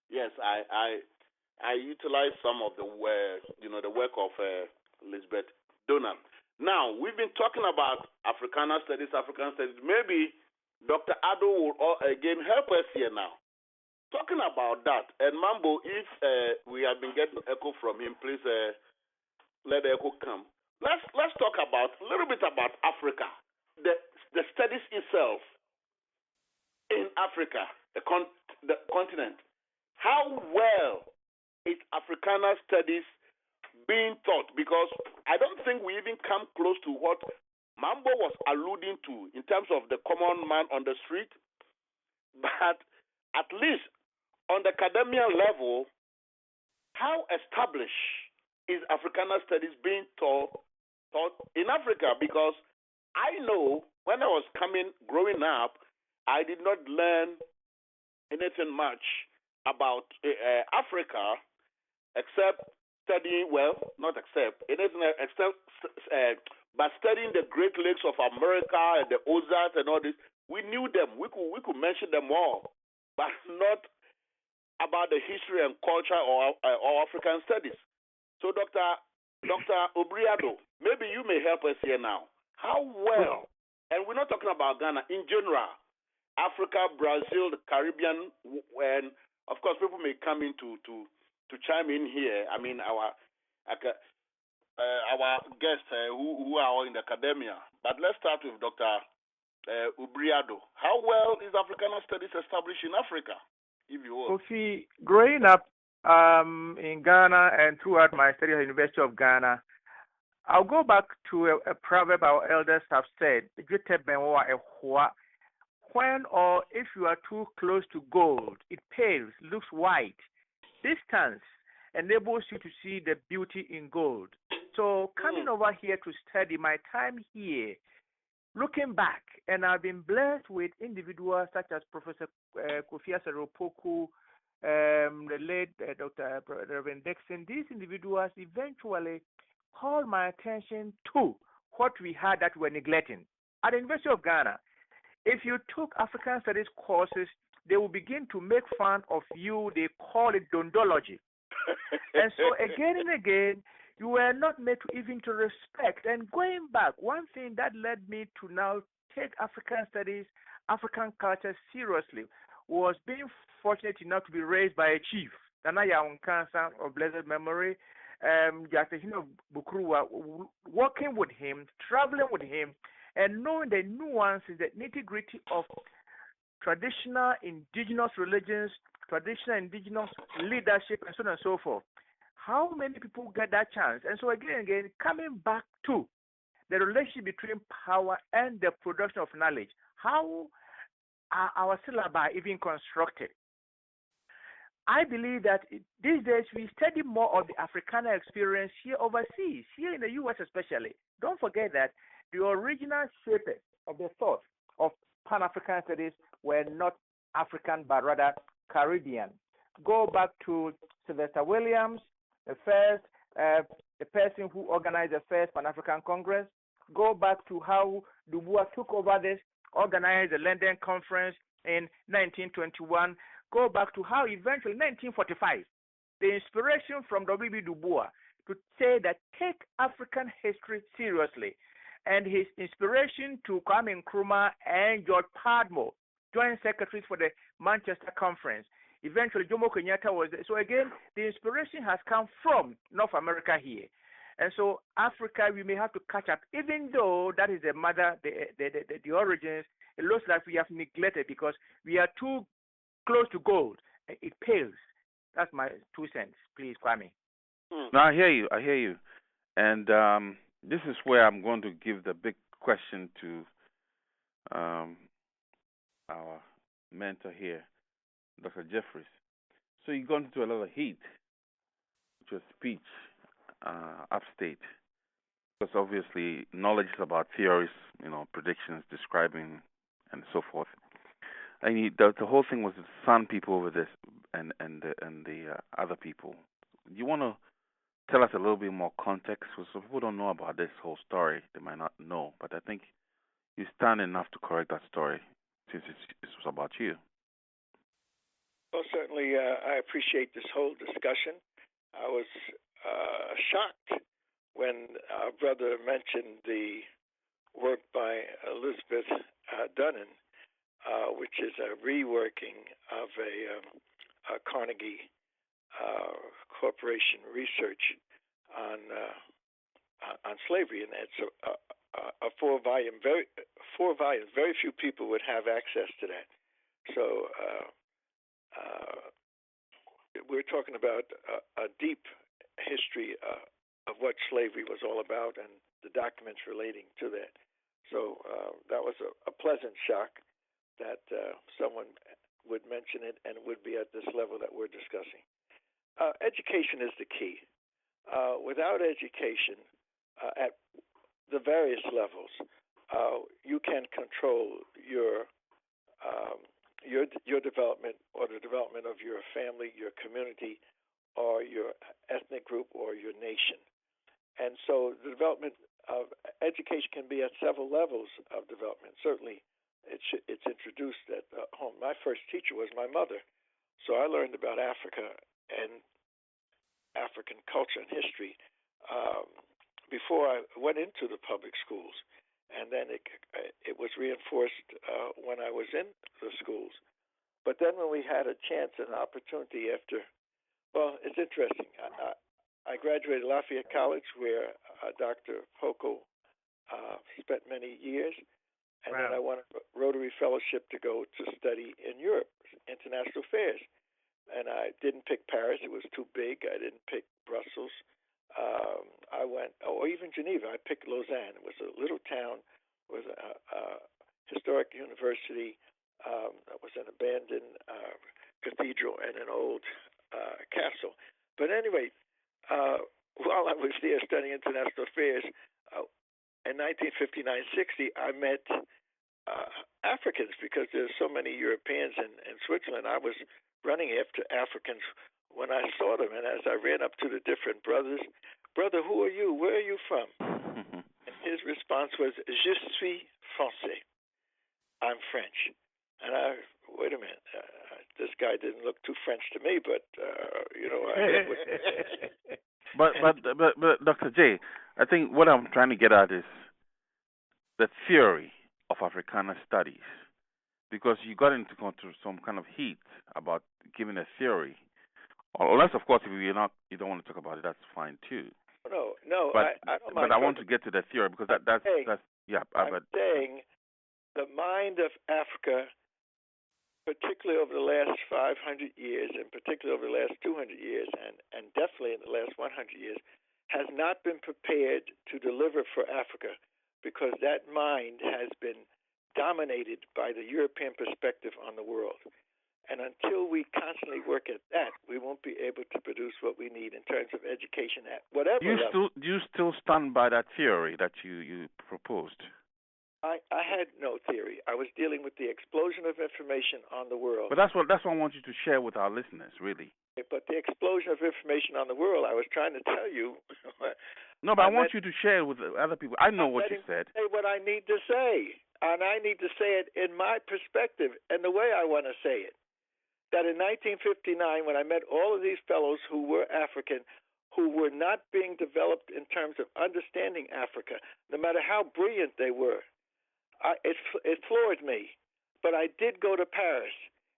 Yes, I utilized some of the work of Elizabeth Donnan. Now, we've been talking about African studies. Maybe Dr. Ado will again help us here now. Talking about that, and Mambo, if we have been getting echo from him, please let the echo come. Let's talk about a little bit about Africa, the studies itself in Africa, the continent. How well is Africana studies being taught? Because I don't think we even come close to what Mambo was alluding to in terms of the common man on the street. But at least on the academia level, how established is Africana studies being taught in Africa? Because I know when I was growing up, I did not learn anything much about Africa except studying, but studying the Great Lakes of America and the Ozarks and all this. We knew them. We could mention them all, but not about the history and culture or African studies. So, Dr. Obriado, maybe you may help us here now. How well, and we're not talking about Ghana, in general, Africa, Brazil, the Caribbean, and of course people may come in to chime in here. I mean, our guests who are all in the academia. But let's start with Dr. Obriado. How well is Africana studies established in Africa? If you will. Kofi, growing up in Ghana and throughout my study at the University of Ghana, I'll go back to a proverb our elders have said, when or if you are too close to gold, it pales, looks white. Distance enables you to see the beauty in gold. So coming over here to study, my time here, looking back, and I've been blessed with individuals such as Professor Kofi Asaropoku, the late Dr. Reverend Dixon. These individuals eventually called my attention to what we had that we were neglecting. At the University of Ghana, if you took African Studies courses, they will begin to make fun of you. They call it dondology. And so again and again, you were not made to even to respect. And going back, one thing that led me to now take African Studies, African culture seriously was being fortunate enough to be raised by a chief, Nanaya Unkansa of blessed memory, Bukruwa, working with him, traveling with him, and knowing the nuances, the nitty-gritty of traditional indigenous religions, traditional indigenous leadership, and so on and so forth. How many people get that chance? And so again, coming back to the relationship between power and the production of knowledge. How are our syllabi even constructed? I believe that these days we study more of the Africana experience here overseas, here in the U.S. especially. Don't forget that the original shapers of the thought of Pan-African studies were not African, but rather Caribbean. Go back to Sylvester Williams, the person who organized the first Pan-African Congress. Go back to how Dubois took over this, organized the London Conference in 1921. Go back to how eventually, 1945, the inspiration from W.B. Du Bois to say that take African history seriously, and his inspiration to Kwame Nkrumah and George Padmore, joint secretaries for the Manchester Conference. Eventually, Jomo Kenyatta was there. So again, the inspiration has come from North America here. And so Africa, we may have to catch up, even though that is the mother, the origins. It looks like we have neglected because we are too close to gold. It pales. That's my 2 cents. Please, Kwame. No, I hear you. And this is where I'm going to give the big question to our mentor here, Dr. Jeffries. So you got into a lot of heat with your speech upstate, because obviously knowledge is about theories, predictions, describing, and so forth. And the whole thing was to sun people over this and the other people. You want to tell us a little bit more context, so people don't know about this whole story. They might not know, but I think you stand enough to correct that story since this was about you. Well, certainly, I appreciate this whole discussion. I was shocked when our brother mentioned the work by Elizabeth Dunnan, which is a reworking of a Carnegie Corporation research on slavery, and it's a 4-volume, very few people would have access to that. So we're talking about a deep history of what slavery was all about and the documents relating to that. So that was a pleasant shock that someone would mention it and would be at this level that we're discussing. Education is the key. Without education at the various levels, you can control your development or the development of your family, your community, or your ethnic group or your nation. And so the development of education can be at several levels of development. Certainly, it's introduced at home. My first teacher was my mother, so I learned about Africa and African culture and history before I went into the public schools, and then it was reinforced when I was in the schools. But then when we had a chance and an opportunity after, well, it's interesting. I graduated Lafayette College, where Dr. Poco spent many years, and then I won a Rotary Fellowship to go to study in Europe, international affairs. And I didn't pick Paris; it was too big. I didn't pick Brussels. I went, or even Geneva. I picked Lausanne. It was a little town with a historic university. It was an abandoned cathedral and an old castle. But anyway, while I was there studying international affairs, in 1959-60, I met Africans because there's so many Europeans in Switzerland. I was running after Africans when I saw them, and as I ran up to the different brothers, "Brother, who are you? Where are you from?" And his response was, "Je suis français. I'm French." And wait a minute, this guy didn't look too French to me, but But Dr. J, I think what I'm trying to get at is the theory of Africana studies, because you got into some kind of heat about giving a theory. Unless, of course, if you don't want to talk about it, that's fine too. No, but I don't But mind. I want to get to the theory because that's Yeah, I'm saying the mind of Africa, particularly over the last 500 years, and particularly over the last 200 years, and definitely in the last 100 years, has not been prepared to deliver for Africa, because that mind has been dominated by the European perspective on the world. And until we constantly work at that, we won't be able to produce what we need in terms of education at whatever level. Do you still stand by that theory that you proposed? I had no theory. I was dealing with the explosion of information on the world. But that's what I want you to share with our listeners, really. But the explosion of information on the world, I was trying to tell you. No, but I want you to share it with other people. I know what you said. Say what I need to say, and I need to say it in my perspective and the way I want to say it. That in 1959, when I met all of these fellows who were African, who were not being developed in terms of understanding Africa, no matter how brilliant they were, it floored me. But I did go to Paris,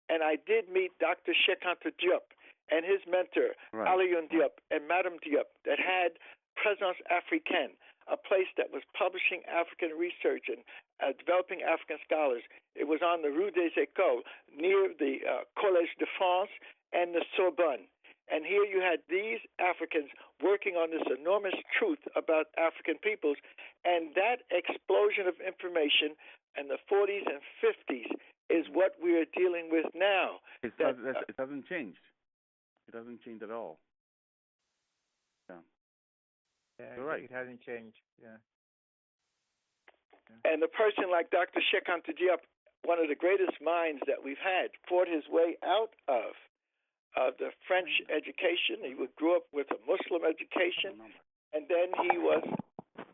and I did meet Dr. Cheikh Anta Diop and his mentor, Alioune Diop and Madame Diop, that had Présence Africaine, a place that was publishing African research and developing African scholars. It was on the Rue des Écoles, near the Collège de France and the Sorbonne. And here you had these Africans working on this enormous truth about African peoples, and that explosion of information in the 40s and 50s is what we are dealing with now. It hasn't changed. It hasn't changed at all. Yeah, you're right. It hasn't changed. Yeah. And a person like Dr. Cheikh Anta Diop, one of the greatest minds that we've had, fought his way out of the French education. He grew up with a Muslim education, and then he was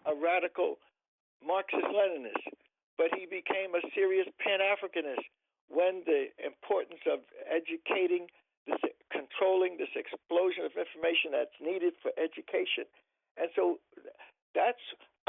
a radical Marxist-Leninist. But he became a serious Pan-Africanist when the importance of educating, controlling this explosion of information that's needed for education. And so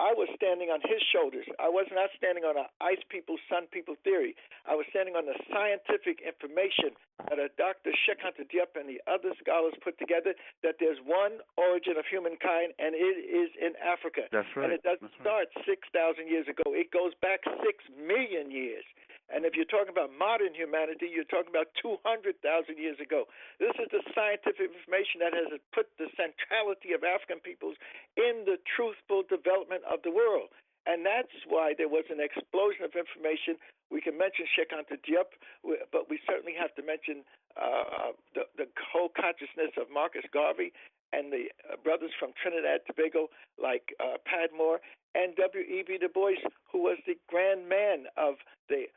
I was standing on his shoulders. I was not standing on an ice people, sun people theory. I was standing on the scientific information that a Dr. Cheikh Anta Diop and the other scholars put together, that there's one origin of humankind, and it is in Africa. That's right. And it doesn't start 6,000 years ago. It goes back 6 million years. And if you're talking about modern humanity, you're talking about 200,000 years ago. This is the scientific information that has put the centrality of African peoples in the truthful development of the world. And that's why there was an explosion of information. We can mention Cheikh Anta Diop, but we certainly have to mention the whole consciousness of Marcus Garvey and the brothers from Trinidad and Tobago like Padmore, and W.E.B. Du Bois, who was the grand man of the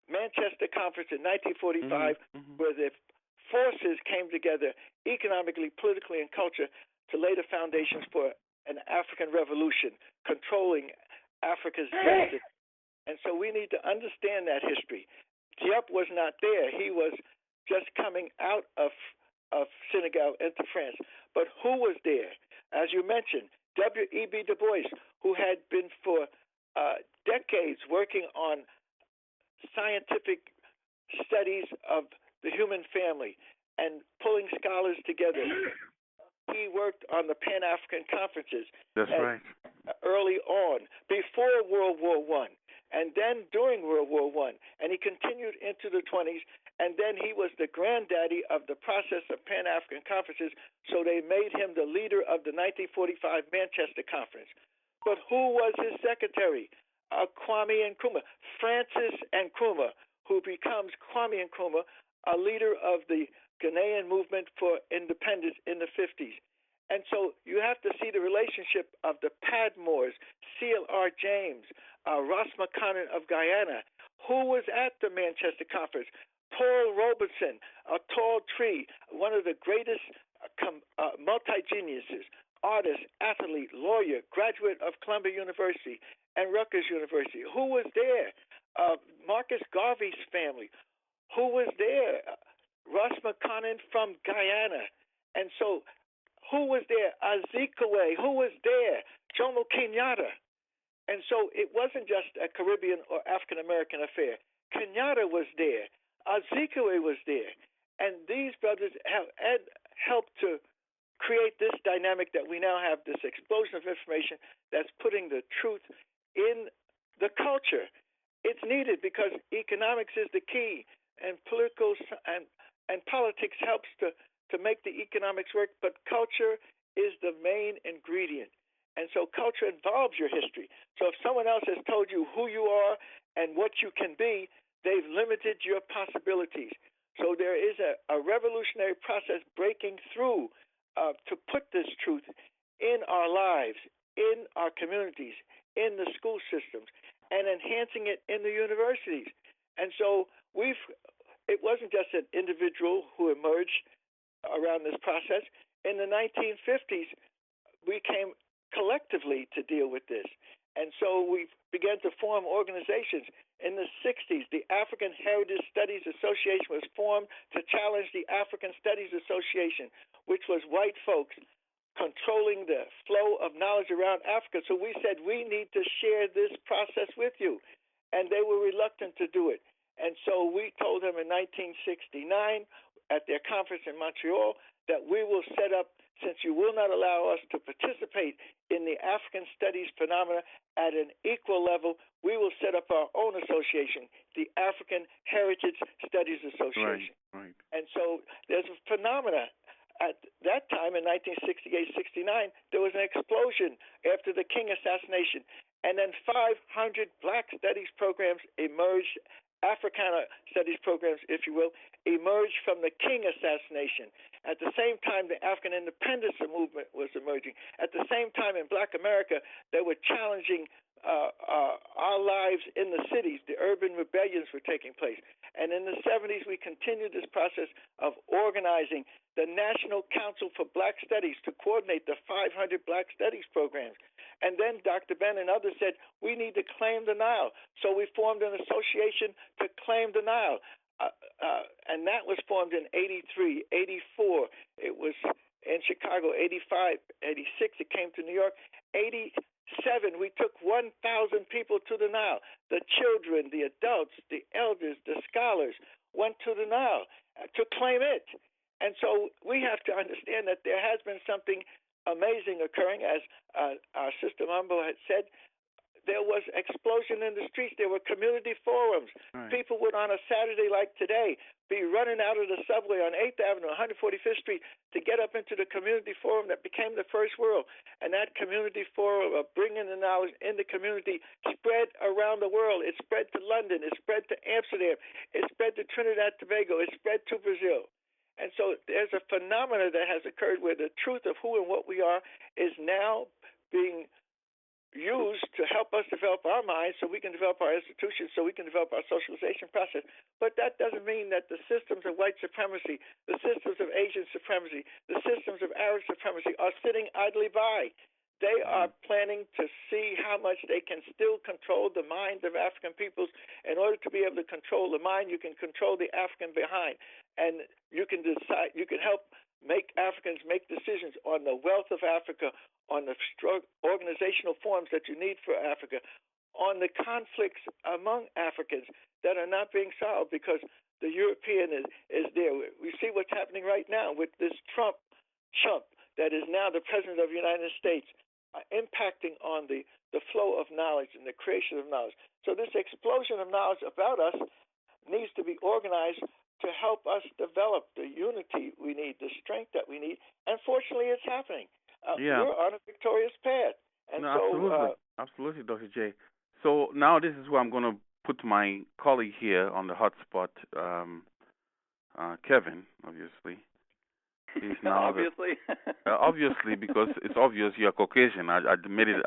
Manchester Conference in 1945, where the forces came together economically, politically, and culture to lay the foundations for an African revolution, controlling Africa's destiny. And so we need to understand that history. Diop was not there. He was just coming out of Senegal into France. But who was there? As you mentioned, W.E.B. Du Bois, who had been for decades working on scientific studies of the human family and pulling scholars together. He worked on the Pan-African conferences. That's right. Early on, before World War I, and then during World War I, and he continued into the 20s, and then he was the granddaddy of the process of Pan-African conferences, so they made him the leader of the 1945 Manchester Conference. But who was his secretary? Kwame Nkrumah, Francis Nkrumah, who becomes Kwame Nkrumah, a leader of the Ghanaian movement for independence in the 50s. And so you have to see the relationship of the Padmores, C.L.R. James, Ross McConnell of Guyana, who was at the Manchester Conference, Paul Robeson, a tall tree, one of the greatest multi-geniuses, artist, athlete, lawyer, graduate of Columbia University and Rutgers University. Who was there? Marcus Garvey's family. Who was there? Ross McConnell from Guyana. And so who was there? Azikiwe. Who was there? Jomo Kenyatta. And so it wasn't just a Caribbean or African-American affair. Kenyatta was there. Azikiwe was there. And these brothers have helped to create this dynamic that we now have, this explosion of information that's putting the truth in the culture. It's needed because economics is the key, and and politics helps to make the economics work, but culture is the main ingredient. And so culture involves your history. So if someone else has told you who you are and what you can be, they've limited your possibilities. So there is a revolutionary process breaking through to put this truth in our lives, in our communities, in the school systems, and enhancing it in the universities. And so it wasn't just an individual who emerged around this process. In the 1950s, we came collectively to deal with this. And so we began to form organizations. In the 60s, the African Heritage Studies Association was formed to challenge the African Studies Association, which was white folks controlling the flow of knowledge around Africa. So we said, we need to share this process with you. And they were reluctant to do it. And so we told them in 1969 at their conference in Montreal that we will set up, since you will not allow us to participate in the African studies phenomena at an equal level, we will set up our own association, the African Heritage Studies Association. Right. And so there's a phenomena. At that time, in 1968-69, there was an explosion after the King assassination, and then 500 black studies programs emerged, Africana studies programs, if you will, emerged from the King assassination. At the same time, the African independence movement was emerging. At the same time, in Black America, they were challenging our lives in the cities. The urban rebellions were taking place. And in the 70s, we continued this process of organizing the National Council for Black Studies to coordinate the 500 Black Studies programs. And then Dr. Ben and others said, we need to claim the Nile. So we formed an association to claim the Nile. And that was formed in 83, 84. It was in Chicago, 85, 86. It came to New York. 87, we took 1,000 people to the Nile. The children, the adults, the elders, the scholars went to the Nile to claim it. And so we have to understand that there has been something amazing occurring. As our sister Mambo had said, there was explosion in the streets. There were community forums. Right. People would, on a Saturday like today, be running out of the subway on 8th Avenue, 145th Street, to get up into the community forum that became the First World. And that community forum of bringing the knowledge in the community spread around the world. It spread to London. It spread to Amsterdam. It spread to Trinidad and Tobago. It spread to Brazil. And so there's a phenomenon that has occurred where the truth of who and what we are is now being used to help us develop our minds so we can develop our institutions, so we can develop our socialization process. But that doesn't mean that the systems of white supremacy, the systems of Asian supremacy, the systems of Arab supremacy are sitting idly by. They are planning to see how much they can still control the minds of African peoples. In order to be able to control the mind, you can control the African behind. And you can decide, you can help make Africans make decisions on the wealth of Africa, on the organizational forms that you need for Africa, on the conflicts among Africans that are not being solved because the European is there. We see what's happening right now with this Trump chump that is now the President of the United States, impacting on the flow of knowledge and the creation of knowledge. So this explosion of knowledge about us needs to be organized to help us develop the unity we need, the strength that we need. And fortunately, it's happening. We're on a victorious path. And absolutely, Dr. J. So now this is where I'm going to put my colleague here on the hot spot, Kevin, obviously. He's now obviously, because it's obvious you're Caucasian. I've made it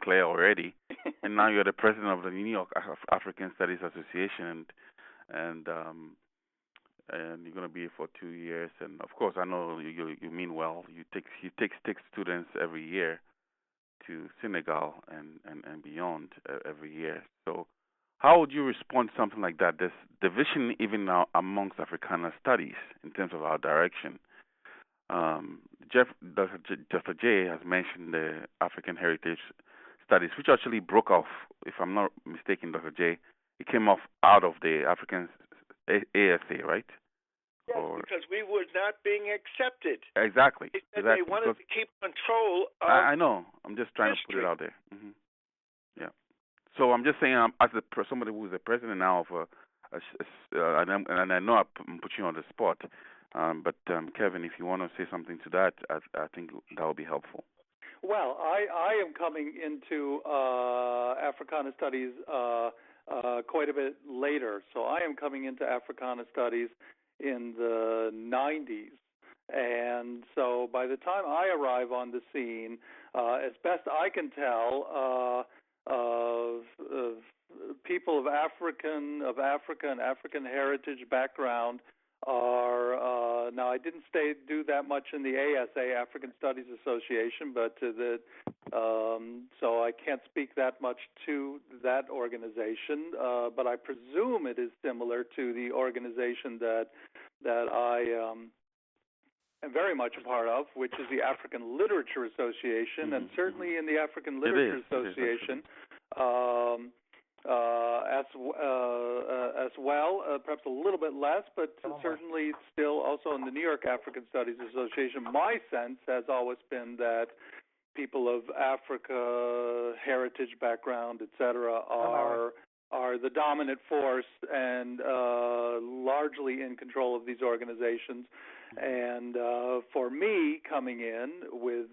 clear already. And now you're the president of the New York African Studies Association, and you're going to be here for 2 years. And of course, I know you mean well. You take 6 students every year to Senegal and beyond every year. So how would you respond to something like that? There's division even now amongst Africana studies in terms of our direction. Dr. J has mentioned the African Heritage Studies, which actually broke off, if I'm not mistaken, Dr. J. It came off out of the African ASA, right? Yes, because we were not being accepted. Exactly. They wanted to keep control of I know. I'm just trying history. to put it out there. Mm-hmm. Yeah. So I'm just saying, as somebody who's the president now of and I know I'm putting you on the spot, but Kevin, if you want to say something to that, I think that would be helpful. Well, I am coming into Africana Studies quite a bit later. So I am coming into Africana Studies in the 90s. And so by the time I arrive on the scene, as best I can tell, people of Africa and African heritage background are now I didn't do that much in the ASA, African Studies Association, but so I can't speak that much to that organization, but I presume it is similar to the organization that I am very much a part of, which is the African Literature Association, and certainly in the African Literature Association, as well, perhaps a little bit less, but certainly still also in the New York African Studies Association. My sense has always been that people of Africa, heritage background, etc., are the dominant force and largely in control of these organizations. And for me, coming in with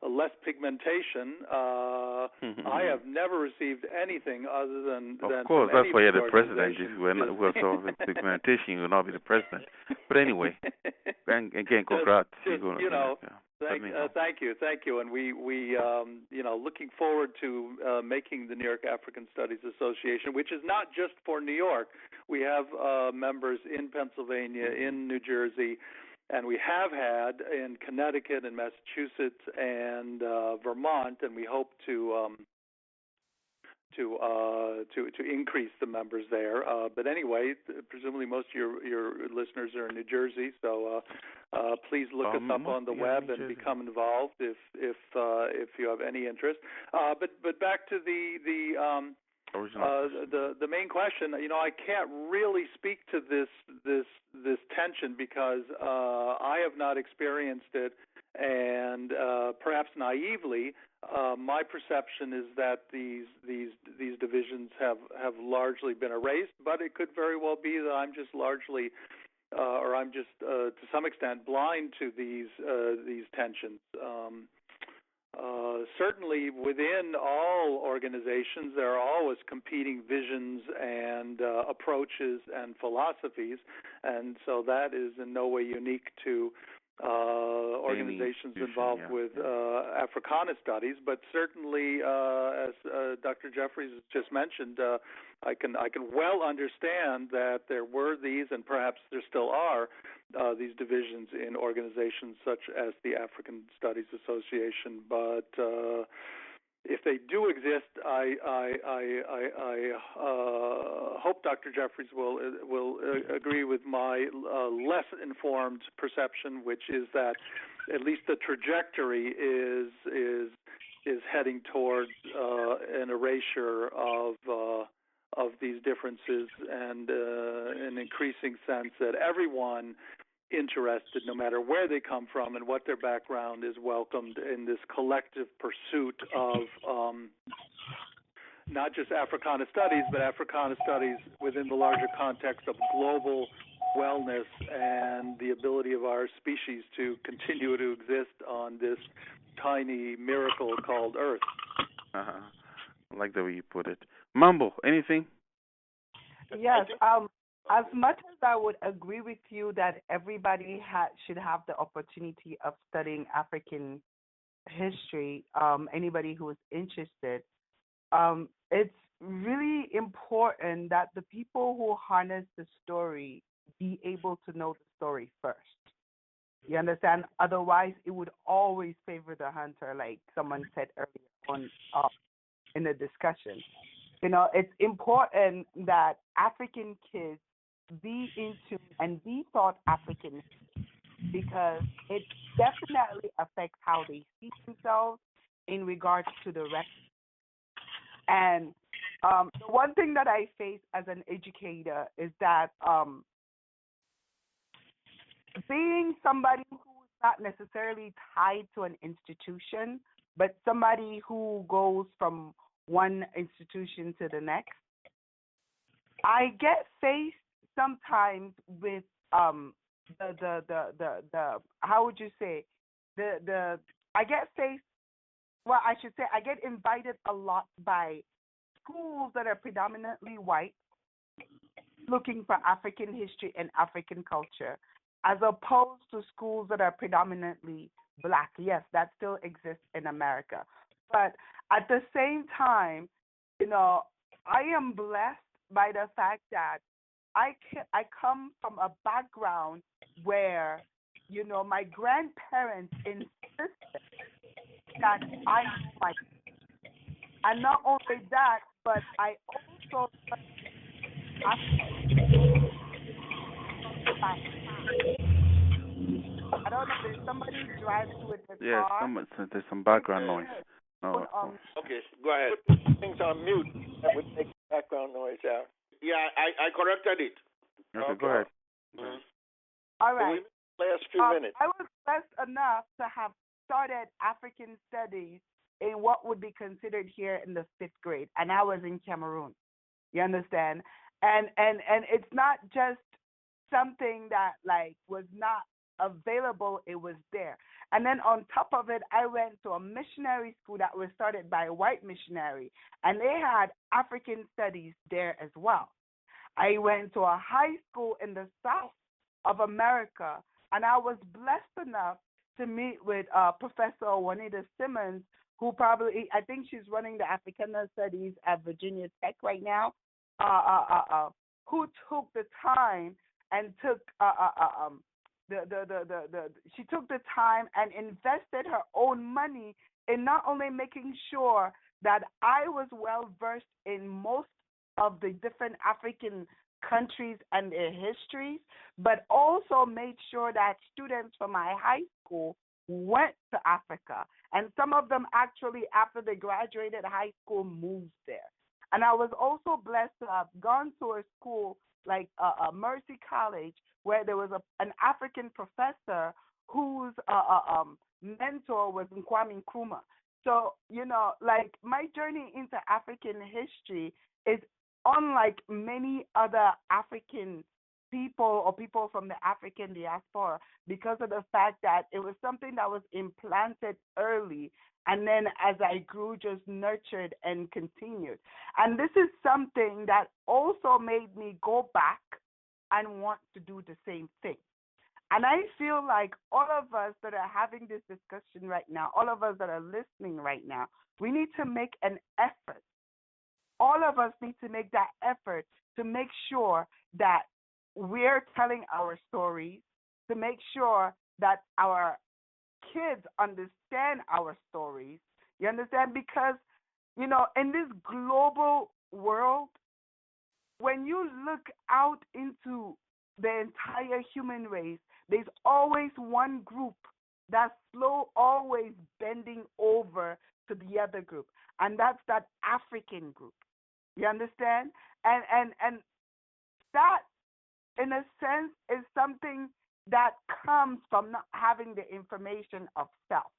less pigmentation, I have never received anything other than. Of course, that's why you're the president. If we're sort of pigmentation, you will not be the president. But anyway, again, congrats. Thank you, and we looking forward to making the New York African Studies Association, which is not just for New York. We have members in Pennsylvania, in New Jersey, and we have had in Connecticut and Massachusetts and Vermont, and we hope to increase the members there. But anyway, presumably most of your listeners are in New Jersey, so please look us up on the web and become involved if you have any interest. But back to the main question. I can't really speak to this tension because I have not experienced it, and perhaps naively, my perception is that these divisions have largely been erased, but it could very well be that I'm just largely, or I'm just to some extent blind to these tensions. Certainly, within all organizations, there are always competing visions and approaches and philosophies, and so that is in no way unique to organizations involved with Africana studies. But certainly, as Dr. Jeffries just mentioned, I can well understand that there were these, and perhaps there still are, these divisions in organizations such as the African Studies Association. But if they do exist, I hope Dr. Jeffries will agree with my less informed perception, which is that at least the trajectory is heading towards an erasure of these differences, and an increasing sense that everyone interested, no matter where they come from and what their background is, welcomed in this collective pursuit of not just Africana studies, but Africana studies within the larger context of global wellness and the ability of our species to continue to exist on this tiny miracle called Earth. I like the way you put it. Mambo, anything? Yes. As much as I would agree with you that everybody should have the opportunity of studying African history, anybody who is interested, it's really important that the people who harness the story be able to know the story first. You understand? Otherwise, it would always favor the hunter, like someone said earlier on in the discussion. It's important that African kids be into and be taught African history, because it definitely affects how they see themselves in regards to the rest. And the one thing that I face as an educator is that being somebody who is not necessarily tied to an institution, but somebody who goes from one institution to the next. I get faced sometimes with the how would you say I get faced, well, I should say I get invited a lot by schools that are predominantly white looking for African history and African culture, as opposed to schools that are predominantly black. Yes, that still exists in America. But at the same time, I am blessed by the fact that I come from a background where, my grandparents insisted that I know my, and not only that, but I also I don't know if somebody drives with a car. Yes, there's some background noise. No, okay, go ahead. Put things on mute. That would take background noise out. Yeah, I corrected it. Okay, go ahead. All right. Last few minutes. I was blessed enough to have started African studies in what would be considered here in the 5th grade, and I was in Cameroon. You understand? And it's not just something that was not available, it was there. And then on top of it, I went to a missionary school that was started by a white missionary, and they had African studies there as well. I went to a high school in the South of America, and I was blessed enough to meet with Professor Juanita Simmons, who I think she's running the Africana Studies at Virginia Tech right now, who took the time and took she took the time and invested her own money in not only making sure that I was well versed in most of the different African countries and their histories, but also made sure that students from my high school went to Africa. And some of them actually, after they graduated high school, moved there. And I was also blessed to have gone to a school like Mercy College, where there was an African professor whose mentor was Kwame Nkrumah. So, my journey into African history is unlike many other African people or people from the African diaspora, because of the fact that it was something that was implanted early, and then as I grew, just nurtured and continued. And this is something that also made me go back and want to do the same thing. And I feel like all of us that are having this discussion right now, all of us that are listening right now, we need to make an effort. All of us need to make that effort to make sure that we're telling our stories, to make sure that our kids understand our stories. You understand? Because, in this global world, when you look out into the entire human race, there's always one group that's always bending over to the other group, and that's that African group. You understand? And that, in a sense, is something that comes from not having the information of self.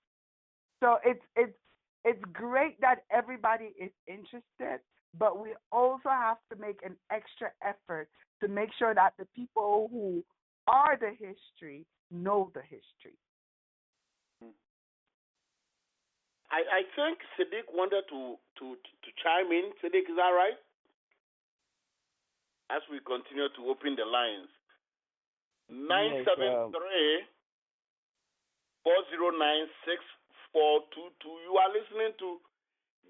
So it's great that everybody is interested, but we also have to make an extra effort to make sure that the people who are the history know the history. I think Siddiq wanted to chime in. Siddiq, is that right? As we continue to open the lines. 973 409 6422. You are listening to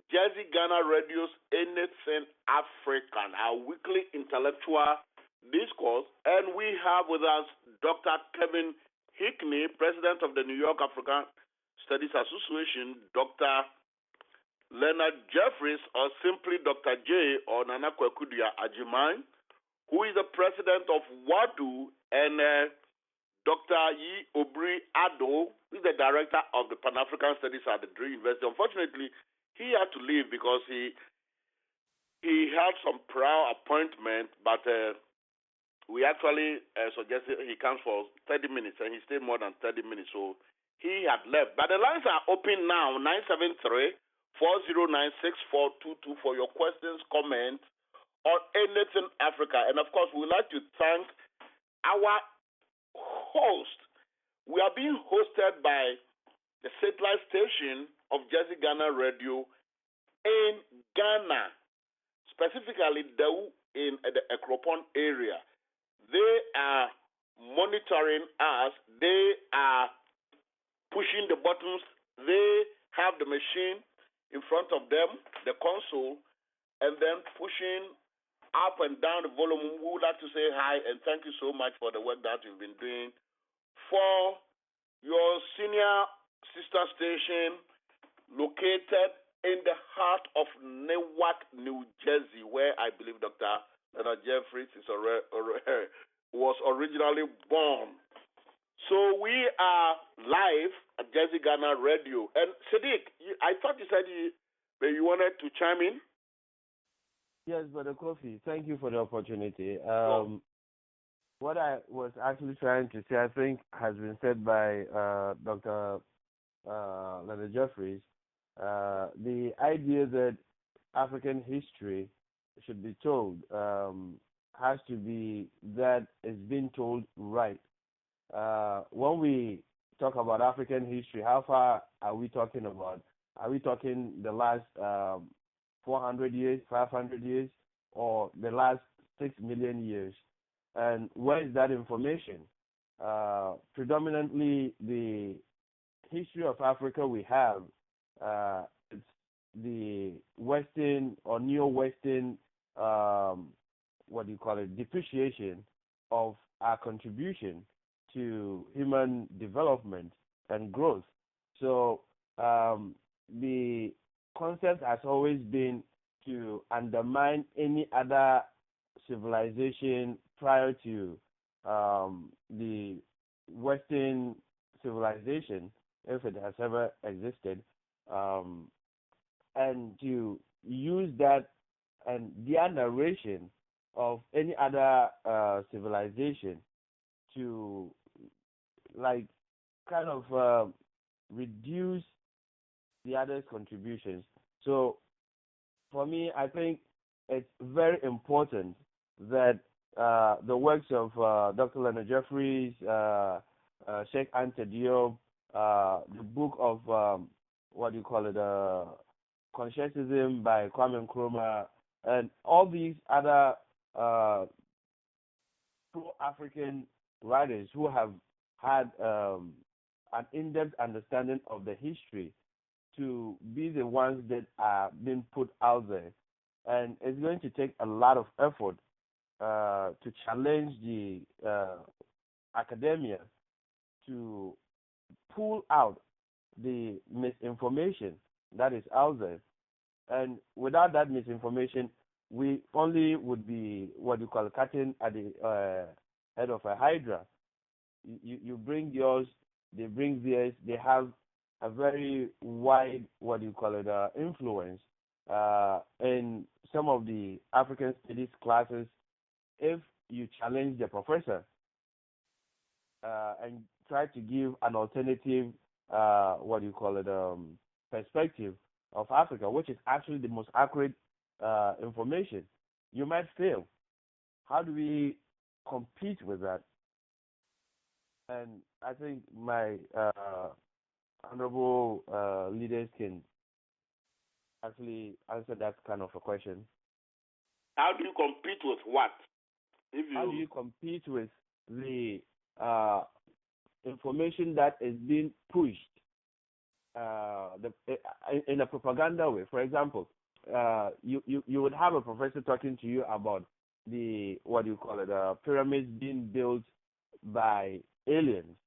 Jersey Ghana Radio's Anything African, our weekly intellectual discourse. And we have with us Dr. Kevin Hickney, President of the New York African Studies Association, Dr. Leonard Jeffries, or simply Dr. J, or Nana Kwekudia Ajimai, who is the president of WADU, and Dr. Yi Obri Ado, who is the director of the Pan-African Studies at the Drew University. Unfortunately, he had to leave because he had some prior appointment, but we actually suggested he comes for 30 minutes, and he stayed more than 30 minutes, so he had left. But the lines are open now, 409-6422 for your questions, comments on anything Africa. And of course, we would like to thank our host. We are being hosted by the satellite station of Jersey Ghana Radio in Ghana, specifically in the Ekropon area. They are monitoring us. They are pushing the buttons. They have the machine in front of them, the console, and then pushing up and down the volume. We would like to say hi and thank you so much for the work that you've been doing for your senior sister station located in the heart of Newark, New Jersey, where I believe Dr. Leonard Jeffries was originally born. So we are live at Jersey Ghana Radio. And Sadiq, I thought you said you wanted to chime in? Yes, Brother Kofi, thank you for the opportunity. What I was actually trying to say, I think, has been said by Dr. Leonard Jeffries. The idea that African history should be told has to be that it's been told right. When we talk about African history, how far are we talking about? Are we talking the last 400 years, 500 years, or the last 6 million years? And where is that information? Predominantly, the history of Africa we have, it's the Western or Neo-Western, depreciation of our contribution to human development and growth. So the concept has always been to undermine any other civilization prior to the Western civilization, if it has ever existed, and to use that and their narration of any other civilization to reduce the other's contributions. So for me, I think it's very important that the works of Dr. Leonard Jeffries, Sheikh Anta Diop, the book of Conscientism by Kwame Nkrumah, and all these other pro-African writers who have had an in-depth understanding of the history to be the ones that are being put out there. And it's going to take a lot of effort to challenge the academia to pull out the misinformation that is out there. And without that misinformation, we only would be cutting at the head of a hydra. You bring yours, they bring theirs. They have a very wide influence in some of the African studies classes. If you challenge the professor and try to give an alternative perspective of Africa, which is actually the most accurate information, you might fail. How do we compete with that? And I think my honorable leaders can actually answer that kind of a question. How do you compete with what? How do you compete with the information that is being pushed in a propaganda way? For example, you would have a professor talking to you about the pyramids being built by aliens,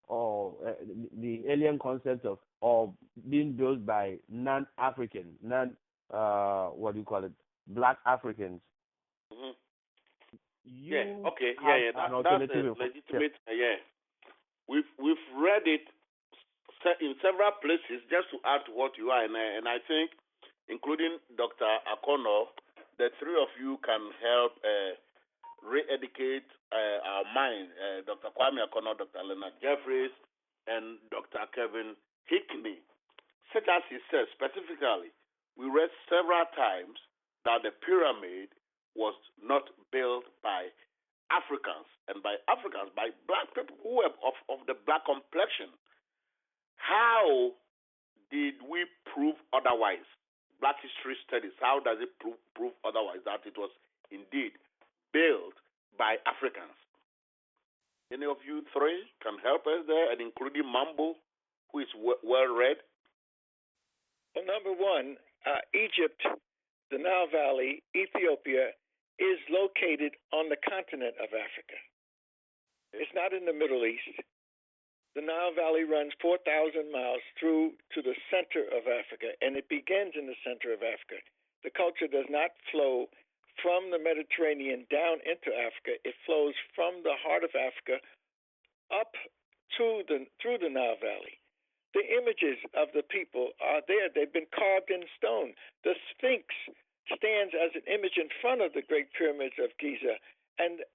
or the alien concept of being built by non-African, Black Africans. Mm-hmm. That's a legitimate. We've read it in several places. Just to add to what you are, and I think, including Dr. Akono, the three of you can help re-educate our mind. Dr. Kwame Akono, Dr. Leonard Jeffries, and Dr. Kevin Hickney. Such as he says specifically, we read several times that the pyramid was not built by Africans, and by Africans, by black people who were of the black complexion. How did we prove otherwise? Black history studies, how does it prove otherwise, that it was indeed built by Africans? Any of you three can help us there, and including Mambo, who is well read? Well, number one, Egypt, the Nile Valley, Ethiopia, is located on the continent of Africa. It's not in the Middle East. The Nile Valley runs 4,000 miles through to the center of Africa, and it begins in the center of Africa. The culture does not flow from the Mediterranean down into Africa. It flows from the heart of Africa up through the Nile Valley. The images of the people are there. They've been carved in stone. The Sphinx stands as an image in front of the Great Pyramids of Giza, and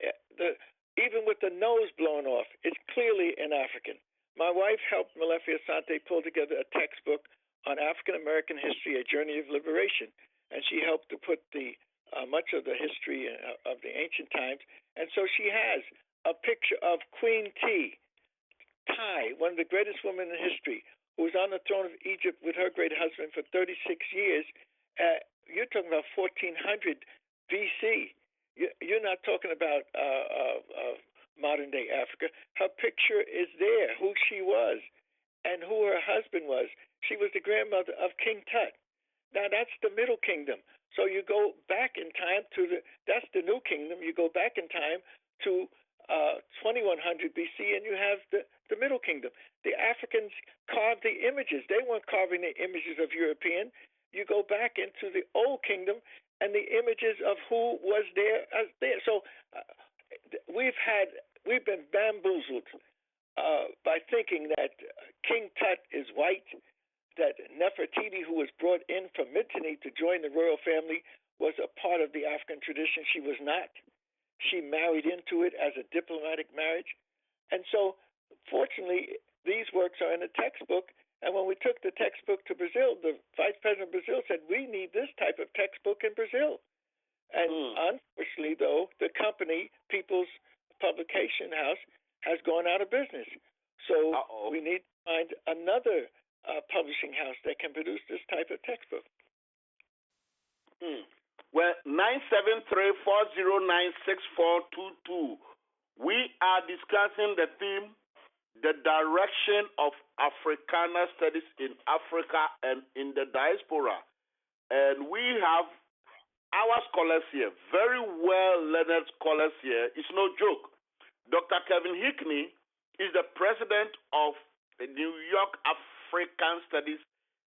even with the nose blown off, it's clearly an African. My wife helped Malefi Asante pull together a textbook on African American history, A Journey of Liberation, and she helped to put much of the history of the ancient times. And so she has a picture of Queen Tai, one of the greatest women in history, who was on the throne of Egypt with her great husband for 36 years. You're talking about 1400 BC. You're not talking about modern-day Africa. Her picture is there, who she was and who her husband was. She was the grandmother of King Tut. Now, that's the Middle Kingdom. So you go back in time that's the New Kingdom. You go back in time to 2100 BC, and you have the Middle Kingdom. The Africans carved the images. They weren't carving the images of European. You go back into the Old Kingdom, and the images of who was there. So we've been bamboozled by thinking that King Tut is white, that Nefertiti, who was brought in from Mitanni to join the royal family, was a part of the African tradition. She was not. She married into it as a diplomatic marriage. And so, fortunately, these works are in a textbook. And when we took the textbook to Brazil, the vice president of Brazil said, we need this type of textbook in Brazil. And unfortunately, though, the company, People's Publication House, has gone out of business. So we need to find another publishing house that can produce this type of textbook. Well, 973-409-6422. We are discussing the theme, the direction of Africana studies in Africa and in the diaspora. And we have our scholars here, very well-learned scholars here. It's no joke. Dr. Kevin Hickney is the president of the New York African Studies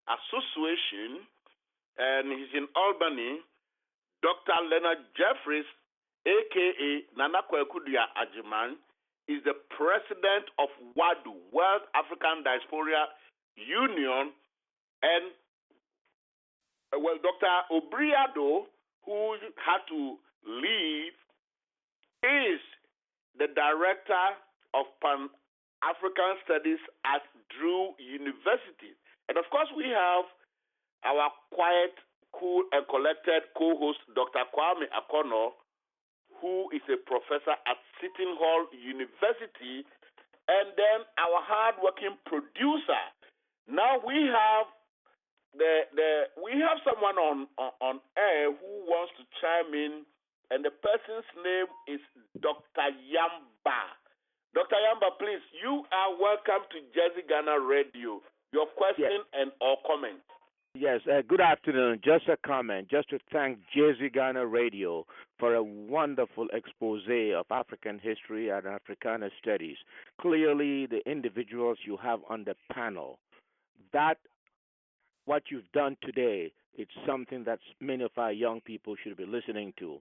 Association, and he's in Albany. Dr. Leonard Jeffries, a.k.a. Nana Kwekudia Ajiman, is the president of WADU, World African Diaspora Union, and Dr. Obriado, who had to leave, is the director of Pan-African Studies at Drew University. And of course, we have our quiet, cool, and collected co-host, Dr. Kwame Akono, who is a professor at Seton Hall University, and then our hard-working producer. Now we have we have someone on air who wants to chime in, and the person's name is Dr. Yamba. Dr. Yamba, please, you are welcome to Jersey Ghana Radio. Your question and or comment. Yes, good afternoon. Just a comment, just to thank Jersey Ghana Radio for a wonderful expose of African history and Africana studies. Clearly, the individuals you have on the panel, that what you've done today, it's something that many of our young people should be listening to.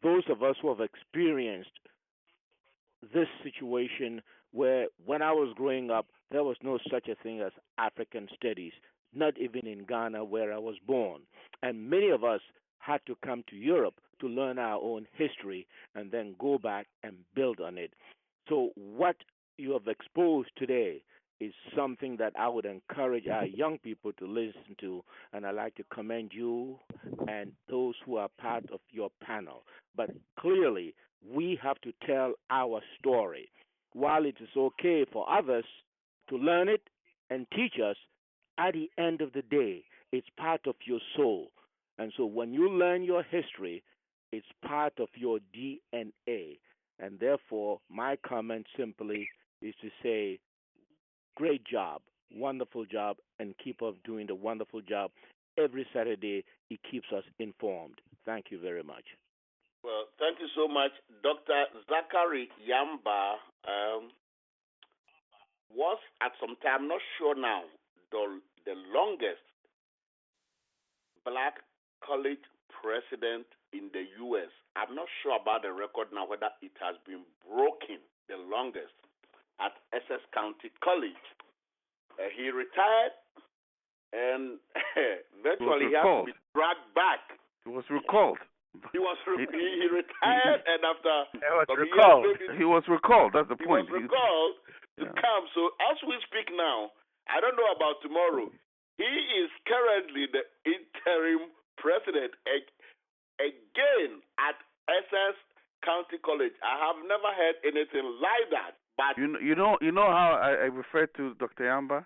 Those of us who have experienced this situation where when I was growing up, there was no such a thing as African studies, not even in Ghana where I was born. And many of us had to come to Europe to learn our own history and then go back and build on it. So what you have exposed today is something that I would encourage our young people to listen to, and I'd like to commend you and those who are part of your panel. But clearly, we have to tell our story. While it is okay for others to learn it and teach us, at the end of the day, it's part of your soul. And so when you learn your history, it's part of your DNA. And therefore, my comment simply is to say, great job, wonderful job, and keep up doing the wonderful job. Every Saturday, it keeps us informed. Thank you very much. Well, thank you so much. Dr. Zachary Yamba was at some time, not sure now, the longest black college president in the U.S. I'm not sure about the record now, whether it has been broken, the longest, at Essex County College. He retired, and virtually he has to be dragged back. He was recalled. He retired, and after he was recalled. That's the point. He was recalled to come. So as we speak now, I don't know about tomorrow. He is currently the interim president again at Essex County College. I have never heard anything like that. But you know how I refer to Dr. Yamba?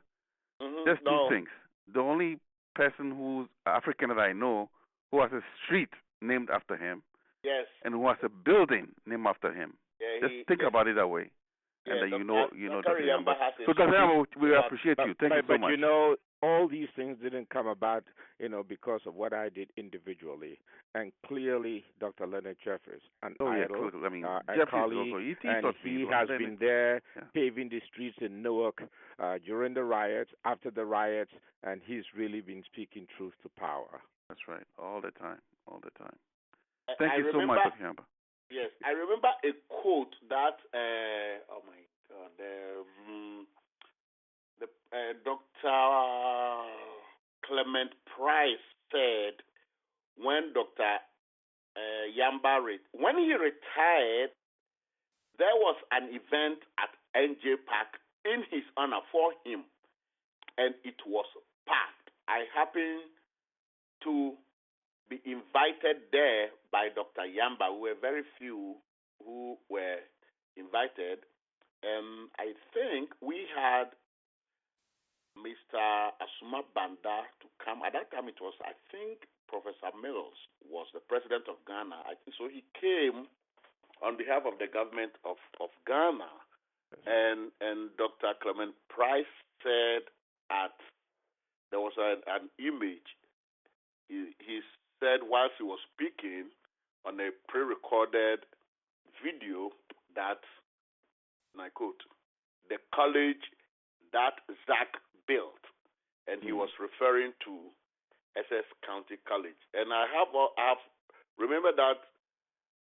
Just two things. The only person who's African that I know who has a street named after him, yes, and who has a building named after him. Just think about it that way. And then you know Dr. Yamba. So Dr. Yamba, we appreciate you. Thank you so much. But you know, all these things didn't come about, because of what I did individually. And clearly, Dr. Leonard Jeffries, an idol, a colleague, and he has been there paving the streets in Newark during the riots, after the riots, and he's really been speaking truth to power. That's right, all the time. Thank you so much, Dr. Yamba. Yes, I remember a quote that, oh my God, Dr. Clement Price said when Dr. Yamba, when he retired, there was an event at NJ Park in his honor for him, and it was packed. I happened to be invited there by Dr. Yamba. We were very few who were invited. I think we had Mr. Asuma Banda to come. At that time, it was, I think, Professor Mills was the president of Ghana. I think so. He came on behalf of the government of Ghana, and Dr. Clement Price said there was an image. He said whilst he was speaking on a pre-recorded video that, and I quote, the college that Zach built, and he was referring to Essex County College. And I have remember that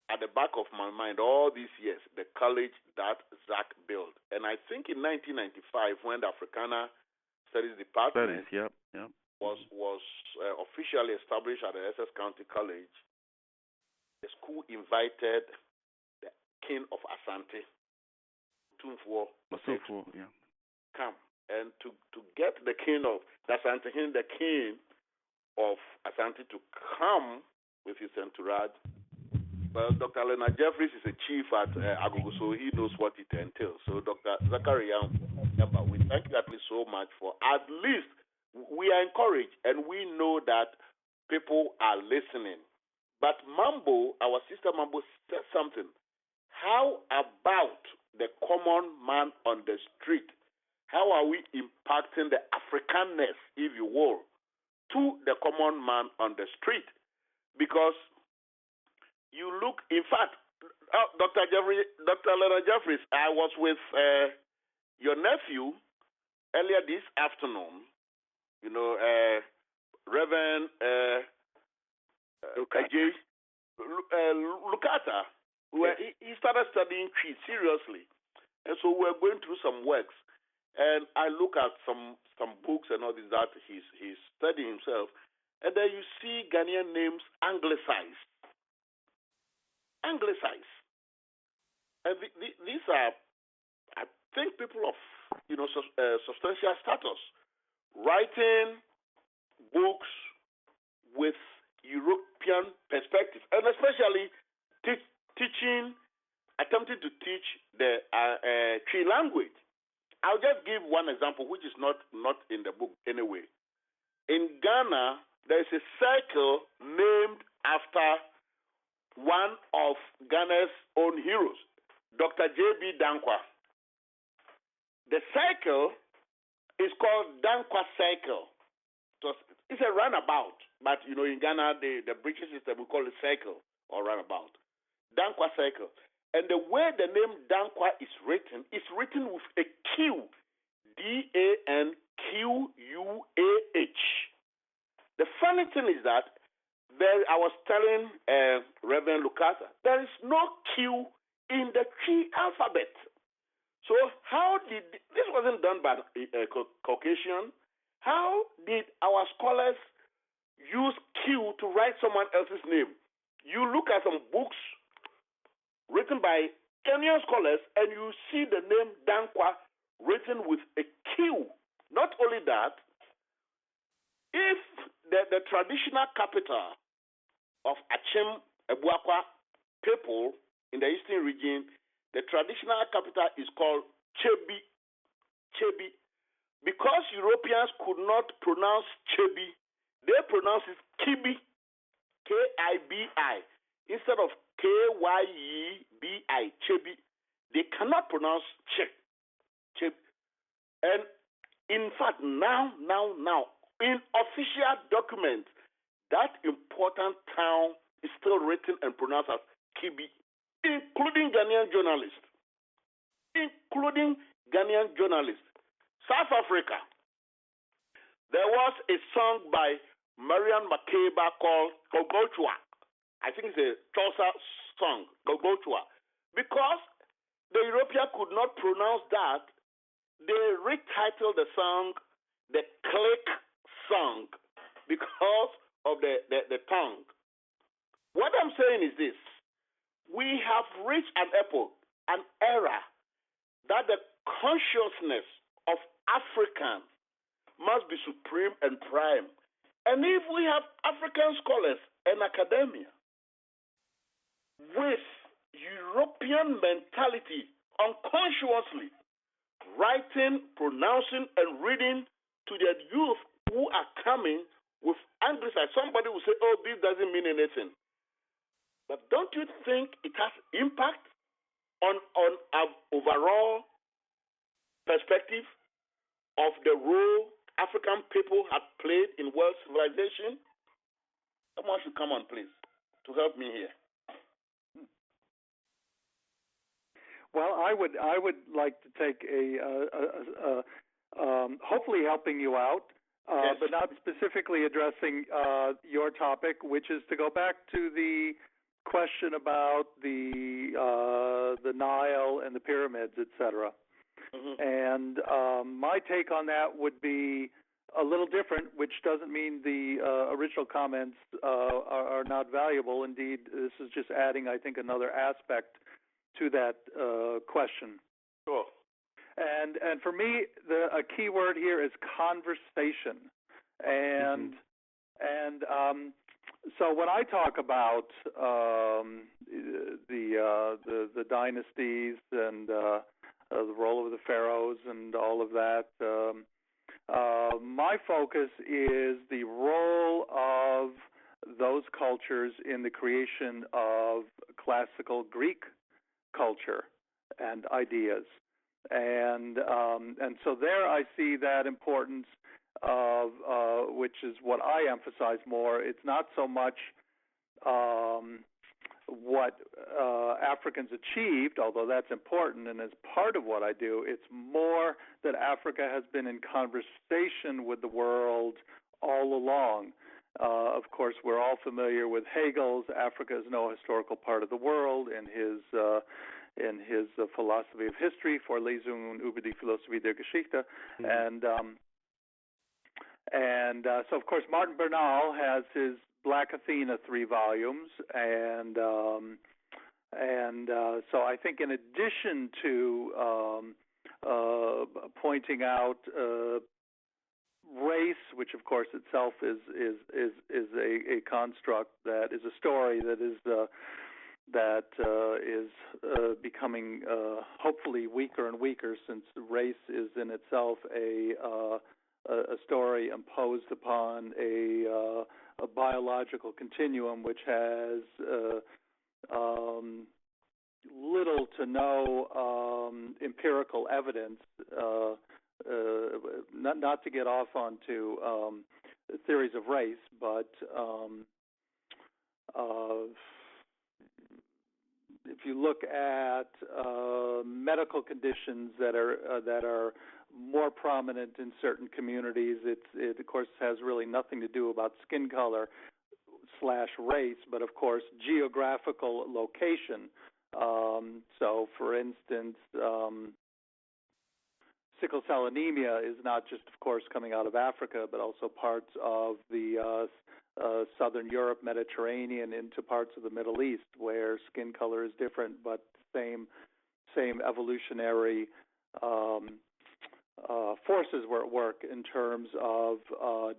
at the back of my mind all these years, the college that Zach built. And I think in 1995, when the Africana Studies Department was officially established at the Essex County College, the school invited the king of Asante, Tumfuo, come. And to get the king of Asante, the king of Asante to come with his entourage, well, Dr. Leonard Jeffries is a chief at Agogo, so he knows what it entails. So Dr. Zachary Yamba, we thank you at least so much for at least we are encouraged and we know that people are listening. But Mambo, our sister Mambo, said something. How about the common man on the street? How are we impacting the Africanness, if you will, to the common man on the street? Because you look, in fact, Dr. Leonard Jeffries, I was with your nephew earlier this afternoon, Reverend Lukata, where he started studying tree seriously. And so we're going through some works. And I look at some books and all this that he's studying himself. And then you see Ghanaian names anglicized. And these are, think people of substantial status writing books with European perspective, and especially attempting to teach the Cree language. I'll just give one example, which is not in the book anyway. In Ghana, there is a circle named after one of Ghana's own heroes, Dr. J.B. Dankwa. The circle is called Dankwa Circle. So it's a runabout, but in Ghana, the British system, we call it circle or runabout. Dankwa Circle. And the way the name Dankwa is written with a Q, D-A-N-Q-U-A-H. The funny thing is that I was telling Reverend Lukasa, there is no Q in the Cree alphabet. So how did this wasn't done by a Caucasian? How did our scholars use Q to write someone else's name? You look at some books written by Kenyan scholars, and you see the name Dankwa written with a Q. Not only that, if the traditional capital of Achim Ebuakwa people in the eastern region, the traditional capital is called Chebi. Chebi. Because Europeans could not pronounce Chebi, they pronounce it Kibi, K-I-B-I, instead of K-Y-E-B-I, Chebi. They cannot pronounce Cheb. And in fact, now, in official documents, that important town is still written and pronounced as Kibi, including Ghanaian journalists. South Africa, there was a song by Marian Makeba called Gogochwa. I think it's a Xhosa song, Gogochwa. Because the Europeans could not pronounce that, they retitled the song the Click Song because of the tongue. What I'm saying is this: we have reached an epoch, an era, that the consciousness of Africans must be supreme and prime. And if we have African scholars and academia with European mentality unconsciously writing, pronouncing, and reading to their youth who are coming with anglicized, somebody will say, oh, this doesn't mean anything. But don't you think it has impact on our overall perspective of the role African people have played in world civilization? Someone should come on, please, to help me here. Well, I would like to take hopefully helping you out, yes, but not specifically addressing your topic, which is to go back to the question about the Nile and the pyramids, etc. Mm-hmm. And my take on that would be a little different, which doesn't mean the original comments are not valuable. Indeed, this is just adding, I think, another aspect to that question. Sure. And for me, a key word here is conversation. And so when I talk about the dynasties and the role of the pharaohs and all of that, my focus is the role of those cultures in the creation of classical Greek culture and ideas. And so there I see that importance of which is what I emphasize more. It's not so much what Africans achieved, although that's important and is part of what I do. It's more that Africa has been in conversation with the world all along. Of course, we're all familiar with Hegel's "Africa is no historical part of the world" in his philosophy of history, Vorlesungen über die Philosophie der Geschichte, and so of course Martin Bernal has his Black Athena 3 volumes, and so I think in addition to pointing out race, which of course itself is a construct, that is a story that is becoming hopefully weaker and weaker, since race is in itself a story imposed upon a biological continuum which has little to no empirical evidence. Not to get off onto theories of race, but if you look at medical conditions that are more prominent in certain communities, it of course has really nothing to do about skin color / race, but of course geographical location. So, for instance, sickle cell anemia is not just, of course, coming out of Africa, but also parts of the Southern Europe, Mediterranean, into parts of the Middle East, where skin color is different, but same evolutionary forces were at work in terms of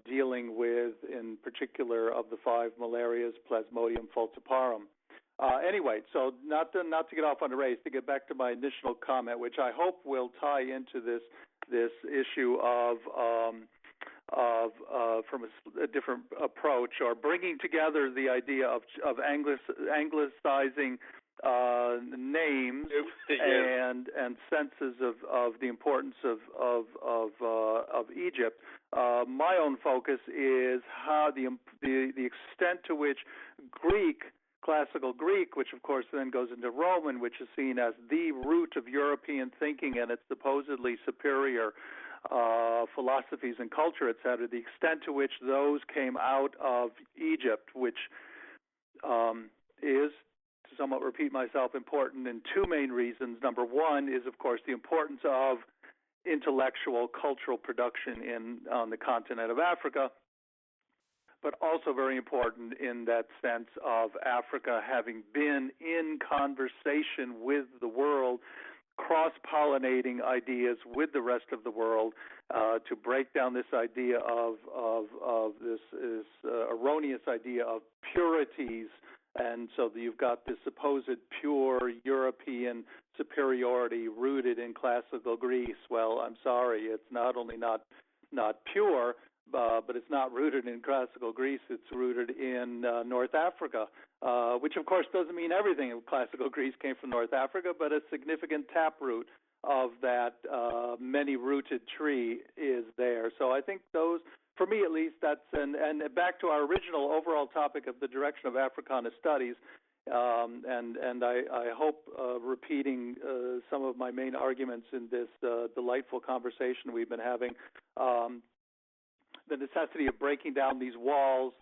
dealing with, in particular, of the 5 malarias, Plasmodium falciparum. Anyway, so not to get off on the race, to get back to my initial comment, which I hope will tie into this issue of from a different approach, or bringing together the idea of anglicizing names and senses of the importance of Egypt. My own focus is how the extent to which Classical Greek, which of course then goes into Roman, which is seen as the root of European thinking and its supposedly superior philosophies and culture, etc., the extent to which those came out of Egypt, which is, to somewhat repeat myself, important in 2 main reasons. Number one is, of course, the importance of intellectual, cultural production on the continent of Africa, but also very important in that sense of Africa having been in conversation with the world, cross-pollinating ideas with the rest of the world, to break down this idea of this erroneous idea of purities. And so you've got this supposed pure European superiority rooted in classical Greece. Well, I'm sorry, it's not only not pure, but it's not rooted in classical Greece. It's rooted in North Africa, which of course doesn't mean everything in classical Greece came from North Africa, but a significant taproot of that many-rooted tree is there. So I think those, for me at least, that's and back to our original overall topic of the direction of Africana studies. And I hope repeating some of my main arguments in this delightful conversation we've been having. The necessity of breaking down these walls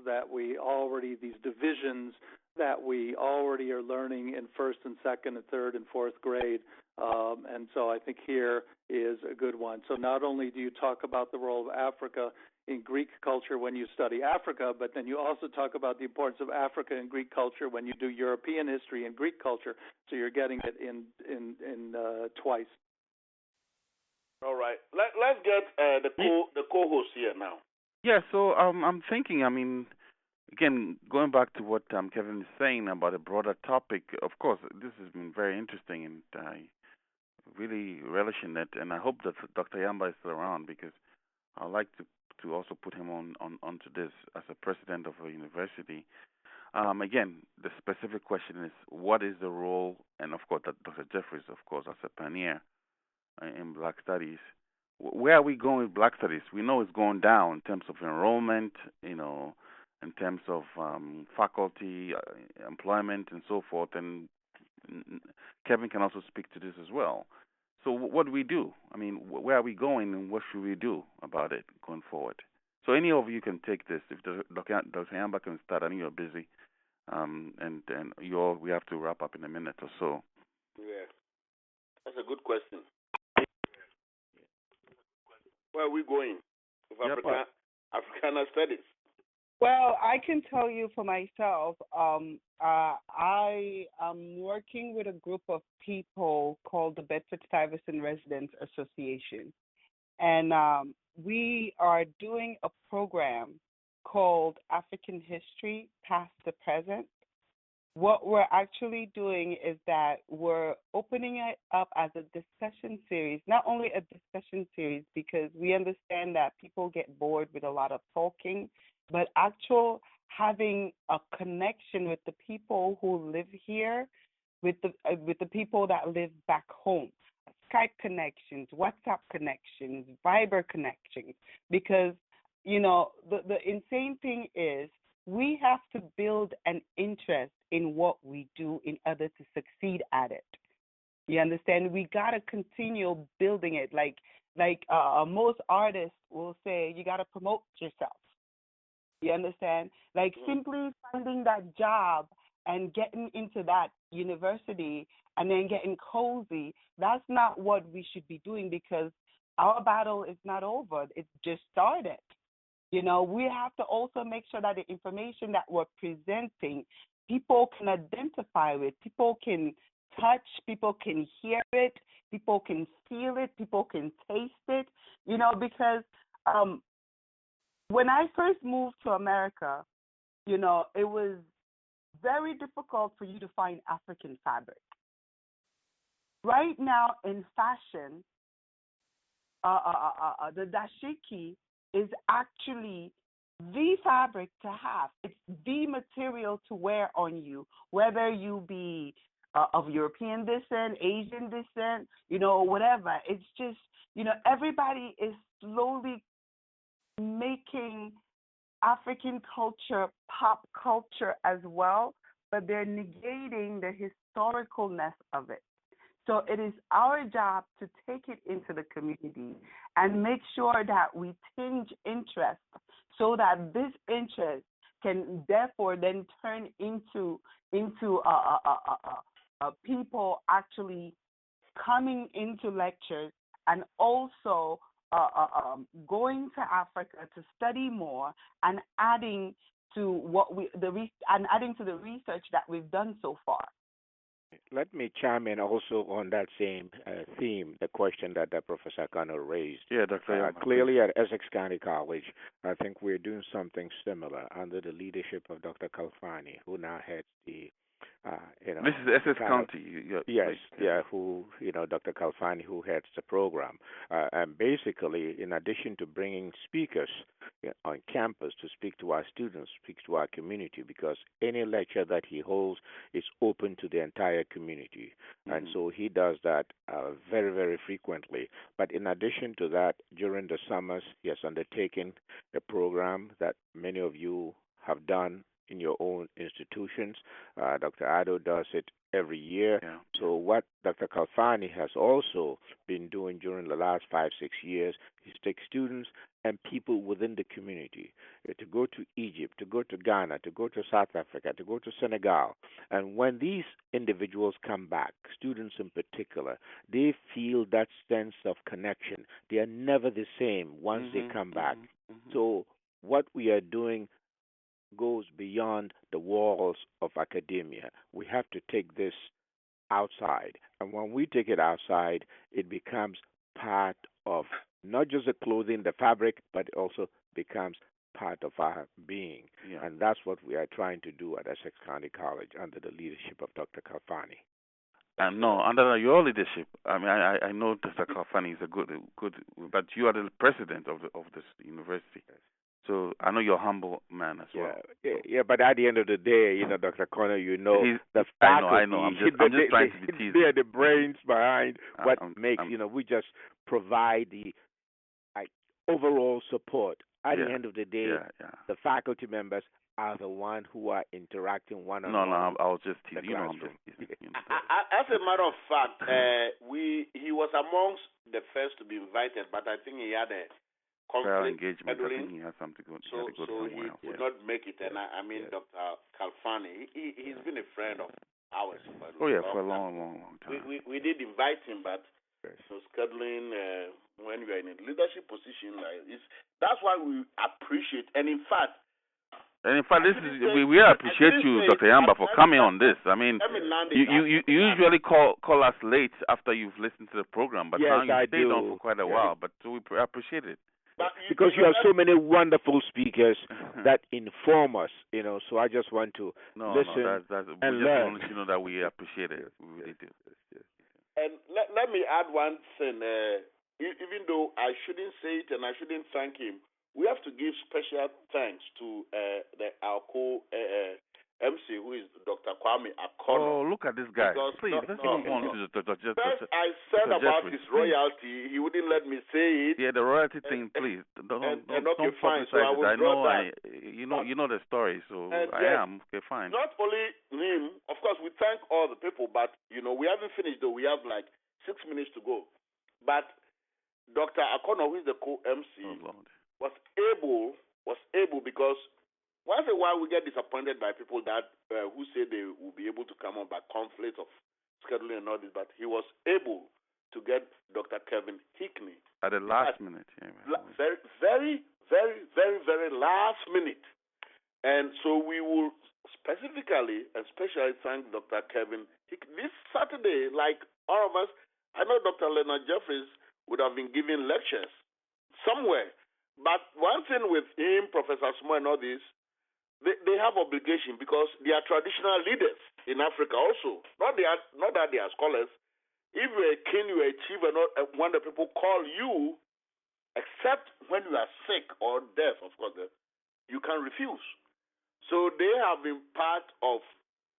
these divisions that we already are learning in 1st and 2nd and 3rd and 4th grade. And so I think here is a good one. So not only do you talk about the role of Africa in Greek culture when you study Africa, but then you also talk about the importance of Africa in Greek culture when you do European history and Greek culture. So you're getting it in twice. All right. Let's get the co-host here now. Yeah, so I'm thinking, again, going back to what Kevin is saying about a broader topic, of course, this has been very interesting, and I really relish in it, and I hope that Dr. Yamba is still around, because I'd like to also put him onto this as a president of a university. Again, the specific question is, what is the role, and of course, that Dr. Jeffries, of course, as a pioneer in Black Studies, where are we going with Black Studies? We know it's going down in terms of enrollment, in terms of faculty, employment, and so forth. And Kevin can also speak to this as well. So what do we do? Where are we going, and what should we do about it going forward? So any of you can take this. If Dr. Yamba can start, I know you're busy, and we have to wrap up in a minute or so. Yeah, that's a good question. Where are we going with Africana Studies? Well, I can tell you for myself, I am working with a group of people called the Bedford-Stuyvesant Residents Association. And we are doing a program called African History, Past to Present. What we're actually doing is that we're opening it up as a discussion series, not only a discussion series, because we understand that people get bored with a lot of talking, but actual having a connection with the people who live here, with the people that live back home. Skype connections, WhatsApp connections, Viber connections, because, the insane thing is we have to build an interest in what we do in order to succeed at it. You understand? We got to continue building it. Like most artists will say, you got to promote yourself. You understand? Like simply finding that job and getting into that university and then getting cozy, that's not what we should be doing, because our battle is not over. It just started. We have to also make sure that the information that we're presenting, people can identify with, people can touch, people can hear it, people can feel it, people can taste it, because when I first moved to America, it was very difficult for you to find African fabric. Right now in fashion, the dashiki is actually the fabric to have. It's the material to wear on you, whether you be of European descent, Asian descent, whatever. It's just, everybody is slowly making African culture pop culture as well, but they're negating the historicalness of it. So it is our job to take it into the community and make sure that we tinge interest so that this interest can therefore then turn into people actually coming into lectures and also going to Africa to study more and adding to the research that we've done so far. Let me chime in also on that same theme, the question that Professor Kano raised. Yeah, Dr. Clearly at Essex County College, I think we're doing something similar under the leadership of Dr. Kalfani, who now heads the this is Essex County. Yes, who, Dr. Kalfani, who heads the program. And basically, in addition to bringing speakers on campus to speak to our students, speak to our community, because any lecture that he holds is open to the entire community. Mm-hmm. And so he does that very, very frequently. But in addition to that, during the summers, he has undertaken a program that many of you have done in your own institutions. Dr. Ado does it every year. Yeah. So what Dr. Kalfani has also been doing during the last 5-6 years is take students and people within the community to go to Egypt, to go to Ghana, to go to South Africa, to go to Senegal. And when these individuals come back, students in particular, they feel that sense of connection. They are never the same once they come back. Mm-hmm. So what we are doing goes beyond the walls of academia. We have to take this outside. And when we take it outside, it becomes part of not just the clothing, the fabric, but it also becomes part of our being. Yeah. And that's what we are trying to do at Essex County College under the leadership of Dr. Kalfani. No, under your leadership. I mean, I know Dr. Kalfani is a good, but you are the president of this university. Yes. So I know you're a humble man as well. Yeah, but at the end of the day, Dr. Connor, the faculty. I know. I'm just trying to be teasing. They are the brains behind what makes. We just provide the overall support. At the end of the day, the faculty members are the one who are interacting one-on-one. No, I was just teasing. I'm just teasing. As a matter of fact, he was amongst the first to be invited, but I think he had a conflict engagement. I think he has something to go so he could not make it. And I mean, Dr. Kalfani, he's been a friend of ours for a long time. We did invite him, but scheduling when you are in a leadership position, that's why we appreciate. And in fact, And in fact, we appreciate you, Dr. Yamba, for coming on this. I mean, you usually call us late after you've listened to the program, but now you stayed on for quite a while. But we appreciate it. Because you have so many wonderful speakers that inform us, so I just want to listen and learn. We just want to let you know that we appreciate it. We really do. And let me add one thing. Even though I shouldn't say it and I shouldn't thank him, we have to give special thanks to our MC, who is Dr. Kwame Akono. Oh, look at this guy. Please, let's move on to Dr. First, I said about his royalty. He wouldn't let me say it. Yeah, the royalty thing, please. Don't fine. So I will you know the story, so I am. Okay, fine. Not only him, of course, we thank all the people, but, we haven't finished, though. We have like 6 minutes to go. But Dr. Akono, who is the co-MC, was able because once in a while we get disappointed by people that who say they will be able to come on by conflict of scheduling and all this, but he was able to get Dr. Kevin Hickney at the last minute. Very, very, very, very, very last minute. And so we will specifically and especially thank Dr. Kevin Hickney. This Saturday, like all of us, I know Dr. Leonard Jeffries would have been giving lectures somewhere. But one thing with him, Professor Smo and all this, they have obligation because they are traditional leaders in Africa also. Not that they are scholars. If you're a king, you're a chief, and when the people call you, except when you are sick or deaf, of course, you can refuse. So they have been part of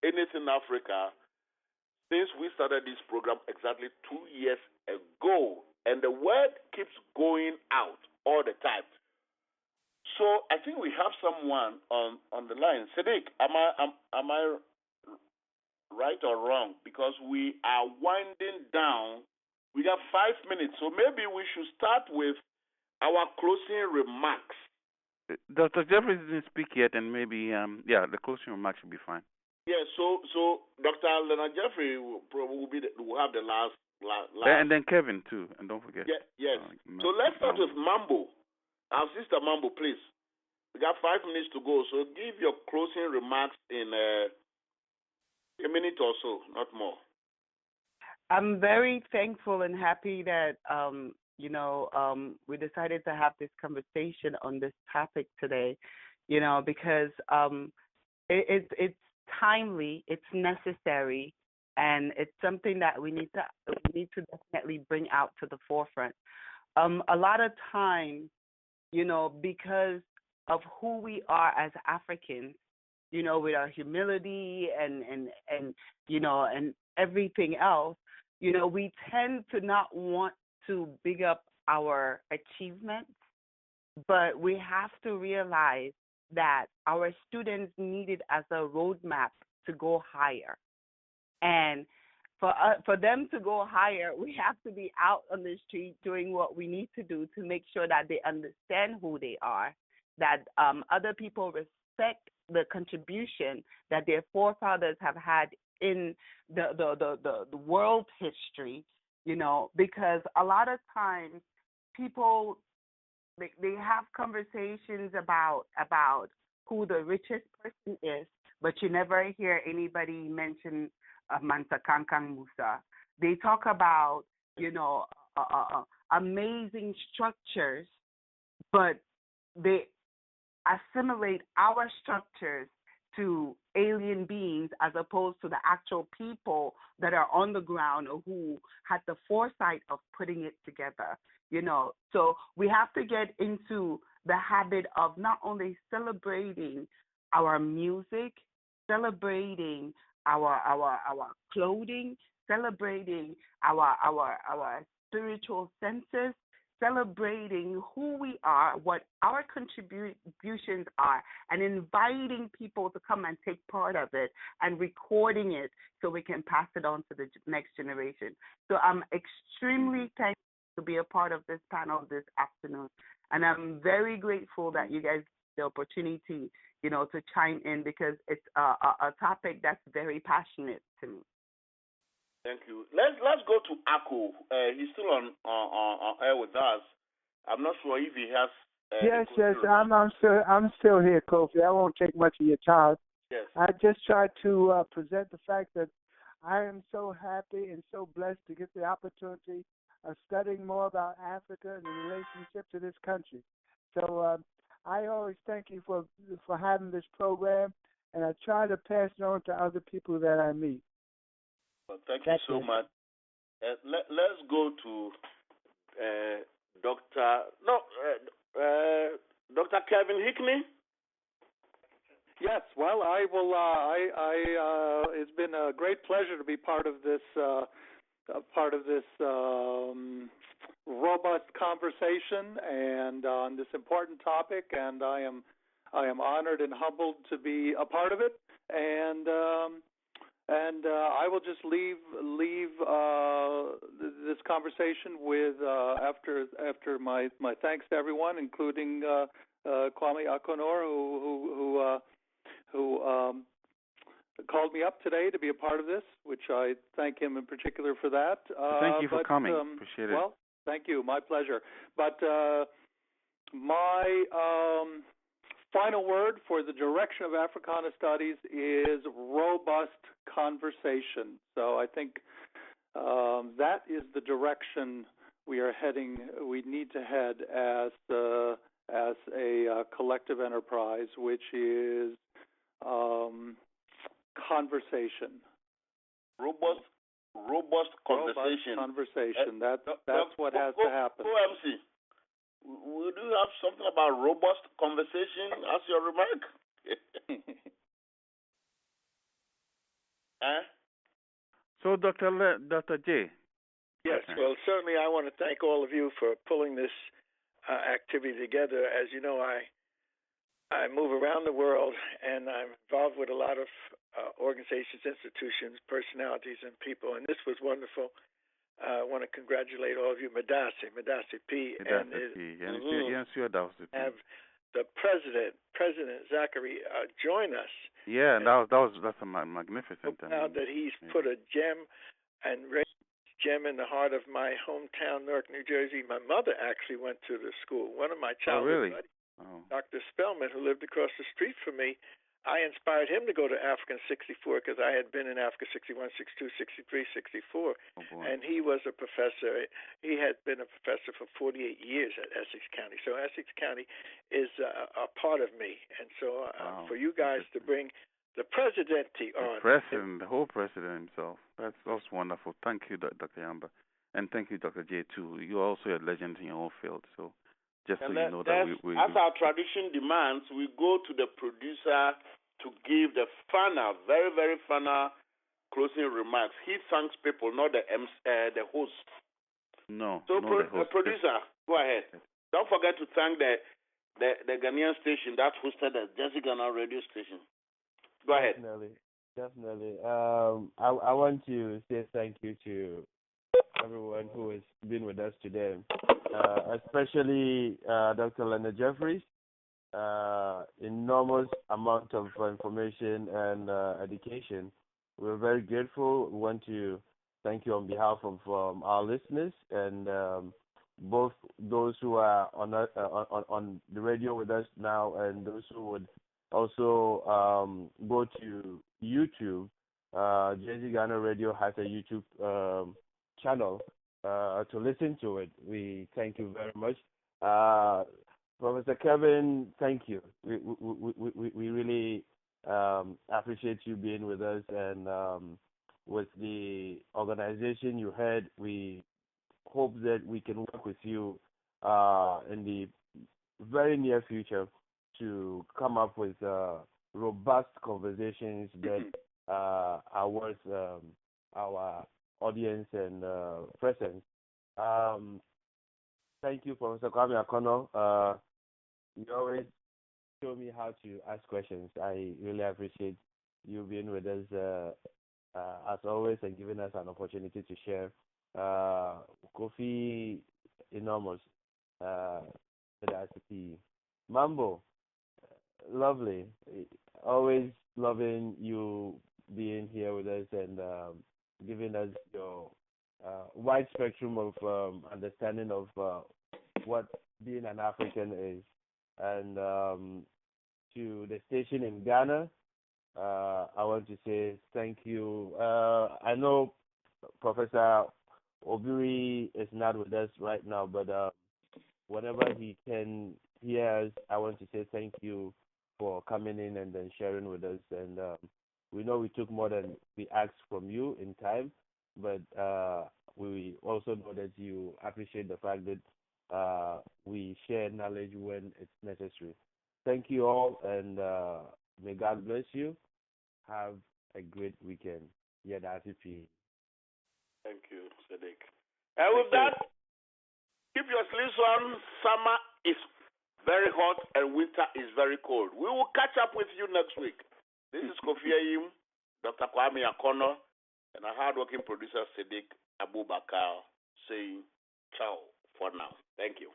Anything Africa since we started this program exactly 2 years ago. And the word keeps going out all the time. So I think we have someone on the line. Sadiq, am I right or wrong? Because we are winding down. We got 5 minutes, so maybe we should start with our closing remarks. Dr. Jeffries didn't speak yet, and maybe the closing remarks will be fine. Yeah. So Dr. Leonard Jeffrey will have the last. And then Kevin too, and don't forget. Yeah, yes. So let's start with Mambo. Our sister Mambo, please. We got 5 minutes to go, so give your closing remarks in a minute or so, not more. I'm very thankful and happy that we decided to have this conversation on this topic today, because it's timely, it's necessary, and it's something that we need to definitely bring out to the forefront. A lot of times, because of who we are as Africans, with our humility and everything else, we tend to not want to big up our achievements, but we have to realize that our students need it as a roadmap to go higher. And for them to go higher, we have to be out on the street doing what we need to do to make sure that they understand who they are, that other people respect the contribution that their forefathers have had in the world history, because a lot of times people they have conversations about who the richest person is, but you never hear anybody mention Mansa Kankan Musa. They talk about, amazing structures, but they assimilate our structures to alien beings as opposed to the actual people that are on the ground or who had the foresight of putting it together. So we have to get into the habit of not only celebrating our music, celebrating our clothing, celebrating our spiritual senses, celebrating who we are, what our contributions are, and inviting people to come and take part of it and recording it so we can pass it on to the next generation. So I'm extremely thankful to be a part of this panel this afternoon. And I'm very grateful that you guys have the opportunity, to chime in because it's a topic that's very passionate to me. Thank you. Let's go to Ako. He's still on air with us. I'm not sure if he has Yes, I'm still here, Kofi. I won't take much of your time. Yes. I just tried to present the fact that I am so happy and so blessed to get the opportunity of studying more about Africa and the relationship to this country. So I always thank you for having this program, and I try to pass it on to other people that I meet. Well, thank you so much. Let's go to Dr. Kevin Hickney. Yes, well, I will. It's been a great pleasure to be part of this robust conversation and on this important topic, and I am honored and humbled to be a part of it. And I will just leave this conversation with after my thanks to everyone, including Kwame Akonor, who called me up today to be a part of this, which I thank him in particular for that. Thank you for coming. Appreciate it. Well, thank you. My pleasure. But my final word for the direction of Africana Studies is robust conversation. So I think that is the direction we are heading. We need to head as a collective enterprise, which is conversation. Robust conversation. Robust conversation. That's what has to happen. OMC, would you have something about robust conversation as your remark? So, Dr. J. Yes, well, certainly I want to thank all of you for pulling this activity together. As you know, I move around the world, and I'm involved with a lot of organizations, institutions, personalities, and people, and this was wonderful. I want to congratulate all of you, Madasi P. Have the President Zachary, join us. Yeah, that's a magnificent. Now that he's put a gem and raised a gem in the heart of my hometown, Newark, New Jersey. My mother actually went to the school. One of my childhood buddies, Dr. Spellman, who lived across the street from me, I inspired him to go to Africa in 64 because I had been in Africa 61, 62, 63, 64. And he was a professor. He had been a professor for 48 years at Essex County. So Essex County is a part of me. And so for you guys to bring the Presidente on. The whole president himself. That's wonderful. Thank you, Dr. Yamba. And thank you, Dr. J, too. You're also a legend in your own field. So just so you know that as our tradition demands, we go to the producer to give the final, very, very final closing remarks. He thanks people, not the host. No. So, the host. Producer, go ahead. Don't forget to thank the Ghanaian station that hosted the Jesse Ghana radio station. Go ahead. Definitely. I want to say thank you to everyone who has been with us today, especially Dr. Leonard Jeffries. Enormous amount of information and education. We're very grateful. We want to thank you on behalf of our listeners and both those who are on the radio with us now and those who would also go to YouTube. Jesse Ghana Radio has a YouTube channel to listen to it. We thank you very much. Professor Kevin, thank you. We really appreciate you being with us, and with the organization you had, we hope that we can work with you in the very near future to come up with robust conversations that are worth our audience and presence. Thank you, Professor Kwame Akonor. You always show me how to ask questions. I really appreciate you being with us as always and giving us an opportunity to share. Kofi, enormous. Mambo, lovely. Always loving you being here with us and giving us your wide spectrum of understanding of what being an African is. and to the station in Ghana. I want to say thank you. I know Professor Obiri is not with us right now, but whenever he can hear us, I want to say thank you for coming in and then sharing with us. And we know we took more than we asked from you in time, but we also know that you appreciate the fact that we share knowledge when it's necessary. Thank you all, and may God bless you. Have a great weekend. Yeah, that's it. Thank you, Sadiq. And with that, keep your sleeves on. Summer is very hot and winter is very cold. We will catch up with you next week. This is Kofi Ayim, Dr. Kwame Akono, and our hardworking producer Sadiq Abubakar saying ciao for now. Thank you.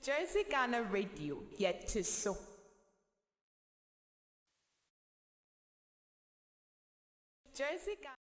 Jersey Ghana Radio, yet to so. Jersey Ghana.